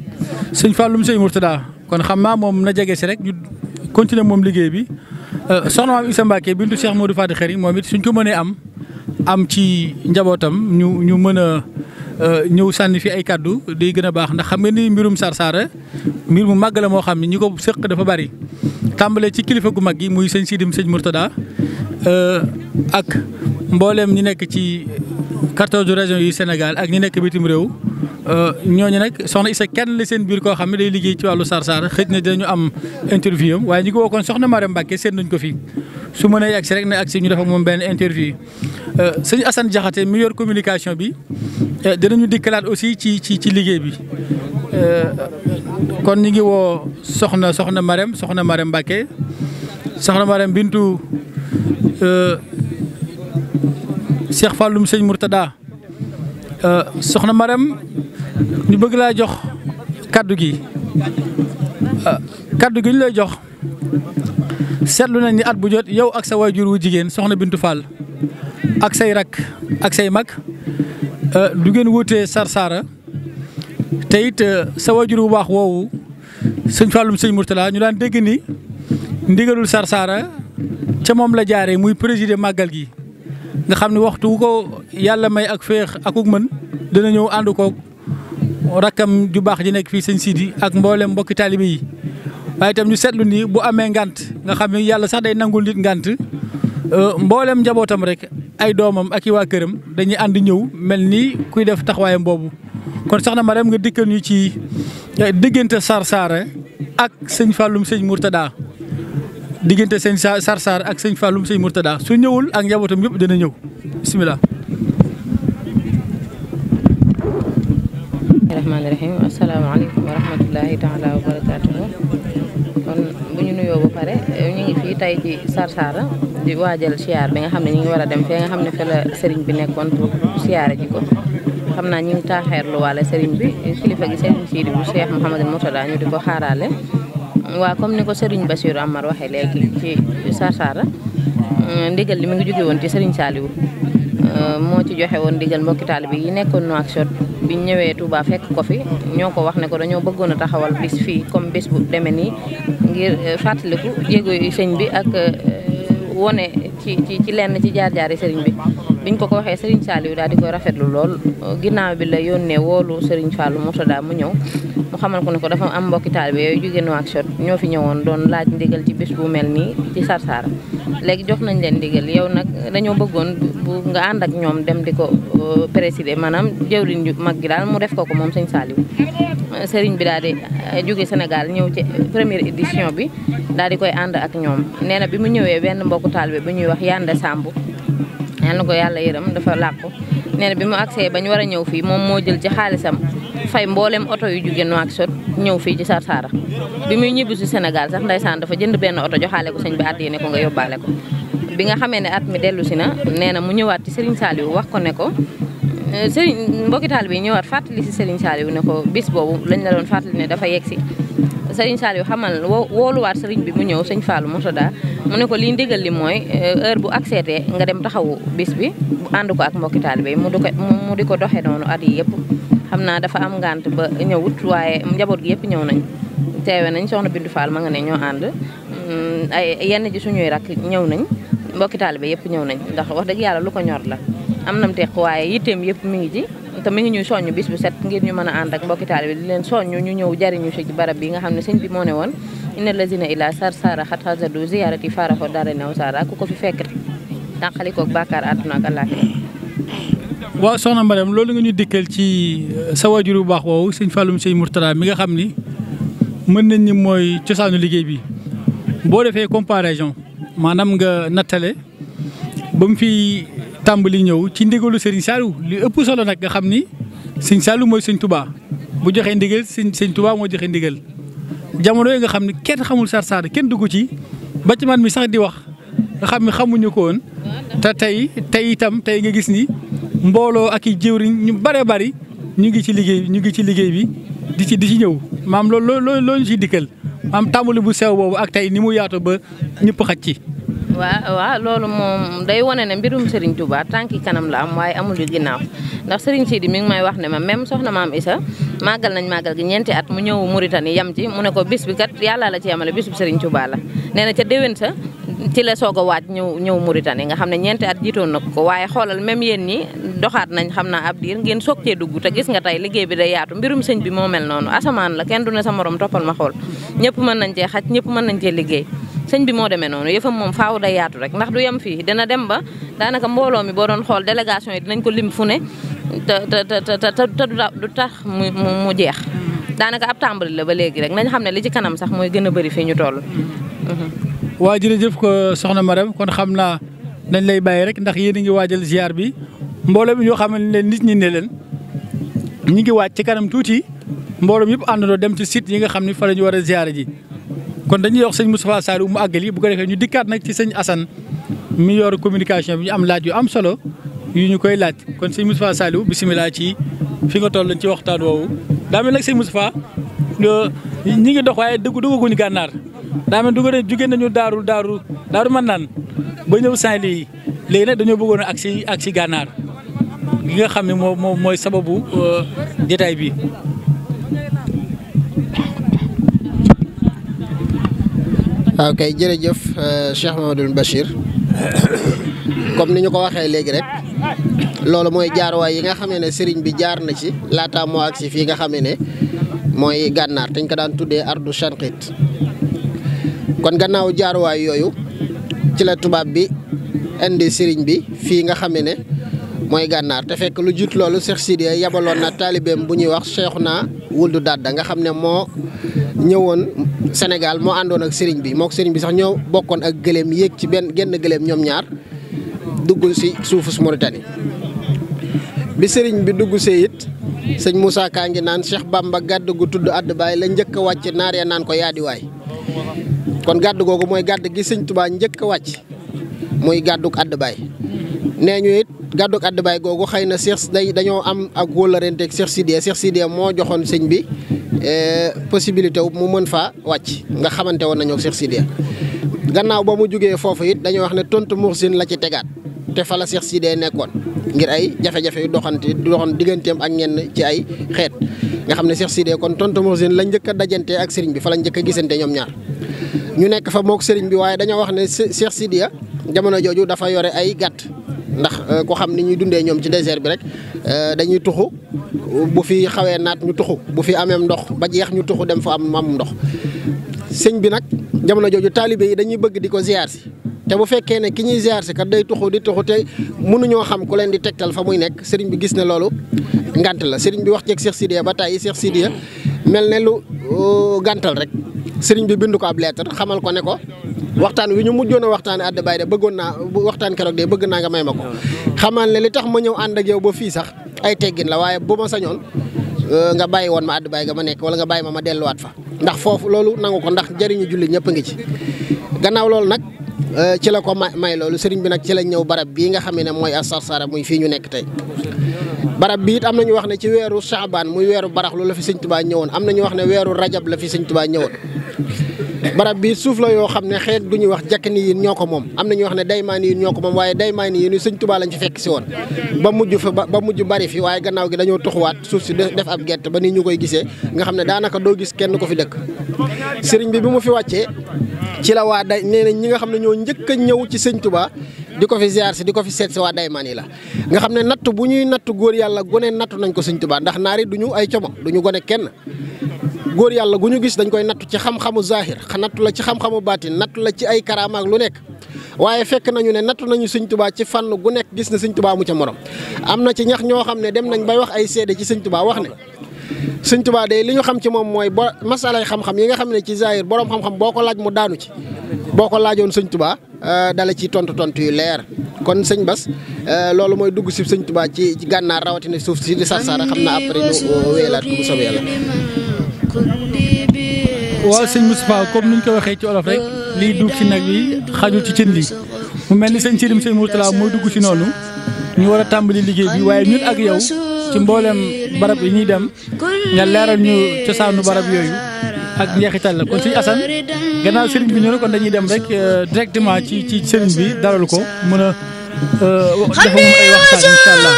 sëñ Falloum sëñ Mourtada kon xam naa moom na jege si rek ñu continuer moom liggéey bi soxna maam Issa Mbàkke bintu Cheikh Modou Fadi Xari moom it suñ ko mënee am ci njabootam ñu mën a ñëw sànni fi ay kaddu day gën a baax ndax xam nga ni mbirum Sarsara mbir mu màgg la moo xam ne ñi ko sëq dafa bari tàmbale ci kilifa gu mag gi muy sëñ Sidim sëñ Mourtada ak mbooleem ñi nekk ci 14 régions yu Sénégal ak ñi nekk bitim réew ñooñu nag soxna Issa kenn la seen biir koo xam ne day liggéey ci wàllu Sarsara xëj na dinañu am interview am waaye ñi ko wookoon soxna Marème Mbacke seet nañ ko fi su mënee agsi rek ne agsi ñu def ak moom benn interview sëñ Assane Diakhaté mi yor communication bi dinañu dikkalaat aussi ci liggéey bi kon ñu ngi woo soxna Marème Mbacke soxna Marème bintu Cheikh Falloum sëñ Mourtada soxna Marème ñu bëgg laa jox kaddu gi ñu lay jox seetlu nañ ni at bu jot yow ak sa waajur wu jigéen soxna Bintu Fall ak say rak ak say mag du ngeen wutee Sarsara te it sa waajur bu baax woowu sëñ Falloum sëñ Mourtada ñu daan dégg ni ndigalul Sarsara ca moom la jaaree muy présider màggal gi nga xam ne waxtu wu ko yàlla may ak féex akuk mën dina ñëw ànd ko rakkam ju baax ji nekk fii sëñ Sidi ak mboolem mbokki taalibe yi waaye itam ñu seetlu ni bu amee ngant nga xam ne yàlla sax day nangul nit ngant mboolem njabootam rek ay doomam ak i waa këram dañuy ànd ñëw mel ni kuy def taxawaayam boobu kon soxna Marème nga dikkal ñu ci diggante Sarsara ak sëñ Falloum sëñ Mourtada diggante sëñ Sarsara ak sëñ Falloum sëñ Mourtada su ñëwul ak njabootam yëpp dina ñëw bisimilah. rahmaani rahim asalaamaaleykum wa rahmatullahi taala wa barakaatuhu kon bu ñu nuyoo ba pare ñu ngi fii tey ci Sarsara di waajal siyaar bi nga xam ne ñu ngi war a dem fee nga xam ne fa la sëriñ bi nekkoon pour siyaare ji ko xam naa ñu ngi taaxeerlu waale sëriñ bi kilifa gi sëriñ Sidi bu Cheikh Mouhamadou Mourtada ñu di ko xaaraale waa comme ni ko sëriñ Bassirou Amar waxee léegi ci Sarsara ndigal li mi ngi jóge woon ci Serigne Saliou moo ci joxe woon ndigal mbokki taalibe yi nekkoon Nouakchott bi ñëwee Touba fekk ko fi ñoo ko wax ne ko dañoo bëggoon a taxawal bis fii comme bis bu demee nii ngir fàttaliku jéego yi sëñ bi ak wone ci lenn ci jaar-jaari sëriñ bi biñ ko waxee Serigne Saliou daal di koy rafetlu lool ginnaaw bi la yónnee woolu Serigne Fallou Mourtada mu ñëw mu xamal ko ne ko dafa am mbokki taalibe yooyu jóge Nouakchott ñoo fi ñëwoon doon laaj ndigal ci bis bu mel nii ci Sarsara léegi jox nañ leen ndigal yow nag dañoo bëggoon bu nga ànd ak ñoom dem di ko présider maanaam jëwriñ ju mag gi daal mu def ko moom sëñ Saliou sëriñ bi daal di jóge Sénégal ñëw ci première édition bi daal di koy ànd ak ñoom nee na bi mu ñëwee benn mbokku taalibe bu ñuy wax Yande Samb yal na ko yàlla yërëm dafa làqu nee na bi mu agsee bañ war a ñëw fii moom moo jël ci xaalisam fay mboolem oto yu jóge Nouakchott ñëw fii ci Sarsara bi muy ñibbi si Sénégal sax ndeysaan dafa jënd benn oto joxaale ko sëñ bi àddi ne ko nga yóbbaale ko bi nga xamee ne at mi dellu si na nee na mu ñëwaat ci Serigne Saliou wax ko ne ko Serigne mbokki taalibe yi ñëwaat fàttali si Serigne Saliou ne ko bis boobu lañ la doon fàttali ne dafa yegg si Serigne Saliou xamal wooluwaat Serigne bi mu ñëw sëñ Fallou Mourtada mu ne ko lii ndigal li mooy heure bu accepté nga dem taxawu bis bi ànd ko ak mbokki taalibe yi mu di ko doxee noonu at yi yëpp xam naa dafa am ngant ba ñëwut waaye njaboot gi yëpp ñëw nañ teewe nañ soxna Bindu Fall ma nga ne ñoo ànd ay yenn ji suñuy rak ñëw nañ mbokki taalibe yëpp ñëw nañ ndax wax dëgg yàlla lu ko ñor la am nam teq waaye yitteem yëpp mi ngi ci te mi ngi ñuy soññ bis bu set ngir ñu mën a ànd ak mbokki taalibe di leen soññ ñu ñëw jariñu si ci barab bi nga xam ne sëñ bi moo ne woon inna lazina ila Sarsara xat xasadu ziyarati faraxo dara new sara ku ko fi fekk tànqalikoog bàkkaar àdduna ak àllaaxira waaw soxna Mariam loolu nga ñu dikkal ci sa waajur bu baax woowu sëñ Fallou sëñ Mourtada mi nga xam ni mën nañ ni mooy cosaanu liggéey bi boo defee comparaison maanaam nga nattale ba mu fi tàmbali ñëw ci ndigalu Serigne Saliou li ëpp solo nag nga xam ni sëñ Saliou mooy sëñ Touba bu joxee ndigal sëñ Touba moo joxe ndigal jamono yi nga xam ne kenn xamul Sarsara kenn dugg ci ba ci man mi sax di wax nga xam ne xamuñu ko woon te tey nga gis ni mbooloo ak i jëwriñ ñu bare bari ñu ngi ci liggéey bi di ci ñëw maam loolu ñu ciy dikkal maam tàmbali bu sew boobu ak tey ni mu yaatu ba ñëpp xaj ci. waaw loolu moom day wane ne mbirum Serigne Touba tànki kanam la am waaye amul yu ginnaaw ndax Serigne Sidi mi ngi may wax ne ma même soxna maam Issa màggal nañ màggal gi ñeenti at mu ñëw Mauritanie yam ci mu ne ko bis bi kat yàlla la ci yamale bisub Serigne Touba la nee na ca déwén sa ci la soog a waaj ñëw Mauritanie nga xam ne ñeenti at jiitoon na ko waaye xoolal même yéen ñi doxaat nañ xam naa ab diir ngeen soog cee dugg te gis nga tey liggéey bi day yaatu mbirum sëñ bi moo mel noonu asamaan la kenn du ne sa morom toppal ma xool ñëpp mën nañ cee xaj ñëpp mën nañ cee liggéey sëñ bi moo demee noonu yëfam moom faaw day yaatu rek ndax du yem fii dina dem ba daanaka mbooloo mi boo doon xool délégation yi dinañ ko lim fu ne te du tax mu jeex daanaka ab tàmbali la ba léegi rek nañ xam ne li ci kanam sax mooy gën a bëri fii ñu toll. waa jërëjëf ko soxna Mariam kon xam naa dañ lay bàyyi rek ndax yéen a ngi waajal ziar bi mbooloo mi ñoo xam ne leen nit ñi ne leen ñi ngi waaj ci kanam tuuti mbooloo mi yëpp àndandoo dem ci site yi nga xam ne fa la ñu war a ziar ji. kon dañuy wax sëñ Moustapha Saliou mu àggali bu ko defee ñu dikkaat nag ci sëñ Assane mi yor communication bi ñu am laaj yu am solo yu ñu koy laaj kon sëñ Moustapha Saliou bisimilah ci fi nga toll ci waxtaan woowu. daa mel nag sëñ Moustapha ñi ngi dox waaye duggaguñu gànnaar daa mel dugg jóge nañu daaru mën naan ba ñëw Saint-Louis léegi nag dañoo bëggoon ak si gànnaar gi nga xam ne mooy sababu jotaay bi. waaw kay jërëjëf Cheikh Mamadou Bachir comme ni ñu ko waxee léegi rek loolu mooy jaarwaay yi nga xamee ne sëriñ bi jaar na ci laata moo agsi fii nga xamee ne mooy gànnaar dañ ko daan tuddee ardu Shanqit kon gannaaw jaarwaay yooyu ci la tubaab bi indi sëriñ bi fii nga xamee ne mooy gànnaar te fekk lu jiit loolu Cheikh Sidi yabaloon na taalibeem bu ñuy wax Cheikhouna Wuld Dadda nga xam ne moo ñëwoon Sénégal moo àndoon ak sëriñ bi mook sëriñ bi sax ñoo bokkoon ak gëléem yéeg ci genn gëléem ñoom ñaar dugg si suufus Mauritanie bi sëriñ bi dugg see it sëñ Moussa Ka ngi naan Cheikh Bamba gàdd gu tudd àdd baay la njëkk a wàcc naar ya naan ko yaadi waay kon gàdd googu mooy gàdd gi sëñ Touba njëkk a wàcc muy gàdduk àdd baay nee ñu it gàdduk àdd baay googu xëy na dañoo am ak wóolarenteeg Cheikh Sidiya moo joxoon sëñ bi possibilité wu mu mën faa wàcc nga xamante woon nañoo Cheikh Sidiya gannaaw ba mu jógee foofu it dañuy wax ne tontu Muxsin la ci tegaat te fa la Cheikh Sidé nekkoon ngir ay jafe-jafe yu doxoon digganteem ak ñenn ci ay xeet nga xam ne Cheikh Sidé kon tontu Muxsin la njëkk a dajante ak sëriñ bi fa la njëkk a gisante ñoom ñaar ñu nekk fa mook sëriñ bi waaye dañoo wax ne Cheikh Sidé jamono jooju dafa yore ay gàtt ndax ko xam ni ñuy dundee ñoom ci désert bi rek dañuy tuxu bu fi xawee naat ñu tuxu bu fi amee ndox ba jeex ñu tuxu dem fa am ndox sëñ bi nag jamono jooju taalibe yi dañuy bëgg di ko ziar si te bu fekkee ne ki ñuy ziar si kat day tuxu di tuxu te mënuñoo xam ku leen di tegtal fa muy nekk sëriñ bi gis ne loolu ngant la sëriñ bi wax ceeg Cheikh Sidé ba tàyyi Cheikh Sidé mel ne lu gàntal rek sëriñ bi bind ko ab lettre xamal ko ne ko waxtaan wi ñu mujjoon a waxtaanee àdd baay de bëggoon naa waxtaan keroog de bëgg naa nga may ma ko xamal ne li tax ma ñëw ànd ak yow ba fii sax ay teggin la waaye bu ma sañoon nga bàyyi woon ma àdd baay ga ma nekk wala nga bàyyi ma delluwaat fa ndax foofu loolu nangu ko ndax jëriñu julli ñëpp a ngi ci gannaaw loolu nag ci la ko may loolu sëriñ bi nag ci la ñëw barab bii nga xam ne mooy Sarsara muy fii ñu nekk tey barab bi it am na ñu wax ne ci weeru Saabaan muy weeru baraxlu la fi sëñ Tuubaa ñëwoon am na ñu wax ne weeru rajab la fi sëñ Tuubaa ñëwoon barab bi suuf la yoo xam ne xeet du ñuy wax jakkani yi ñoo ko moom am na ñu wax ne daymaani yi ñoo ko moom waaye daymaani yi sëñ Tuubaa lañ fi fekk si woon ba mujj bari fi waaye gannaaw gi dañoo tuxuwaat suuf si def ab gerte ba ni ñu koy gisee nga xam ne daanaka doo gis kenn ko fi dëkk sëriñ bi mu fi wàccee ci la waa day nee na ñi nga xam ne ñoo njëkk a ñëw ci sëñ Tuubaa di ko fi ziar si di ko fi seet si waa daymaan yi la nga xam ne natt bu ñuy natt góor yàlla gone nattu nañ ko sëñ Tuubaa ndax naari duñu ay como duñu gone kenn góor yàlla gu ñu gis dañ koy nattu ci xam-xamu zahir nattu la ci xam-xamu baatin nattu la ci ay karaama ak lu nekk waaye fekk nañu ne nattu nañu sëñ Tuubaa ci fànn gu nekk gis na sëñ Tuubaa mu ca morom am na ci ñax ñoo xam ne dem nañ bay wax ay seede ci sëñ Tuubaa wax ne sëñ Tuubaa de li ñu xam ci moom mooy masalay xam-xam yi nga xam ne ci zahir borom xam-xam boo ko laaj mu daanu ci boo ko laajoon sëñ Tuubaa dala ci tontu yu leer kon sëñ Bass loolu mooy dugg si sëñ Tuubaa ci gànnaar rawatina suuf si di Sarsara xam naa après ñu wéyalaat ko bu soobee yàlla. waaw sëñ Moustapha comme ni ñu ko waxee ci olof rek liy dugg ci nag bi xajul ci cin li mu mel ni sëñ Sidim sëñ Mourtala mooy dugg ci noonu ñu war a tàmbali liggéey bi waaye ñun ak yow ci mboolem barab yi ñuy dem nga leeral ñu cosaanu barab yooyu ak njeexital la kon sëñ Assane gannaaw sëriñ bi ñëw kon dañuy dem rek directement ci sëriñ bi dalal ko mën a dafa moom ay waxtaan incha allah.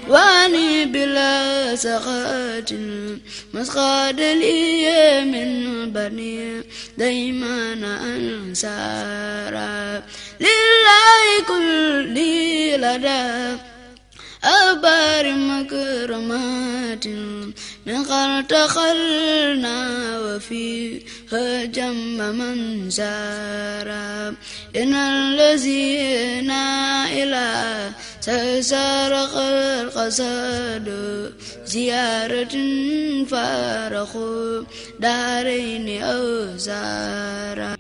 واني بلا سخات مسقاد لي من بني دايما أنصارا لله كل لدى أبار مكرمات من قد تخلنا وفيها جم من سارا إن الذين إلى سارق القصد زيارة فارقوا دارين أو زارا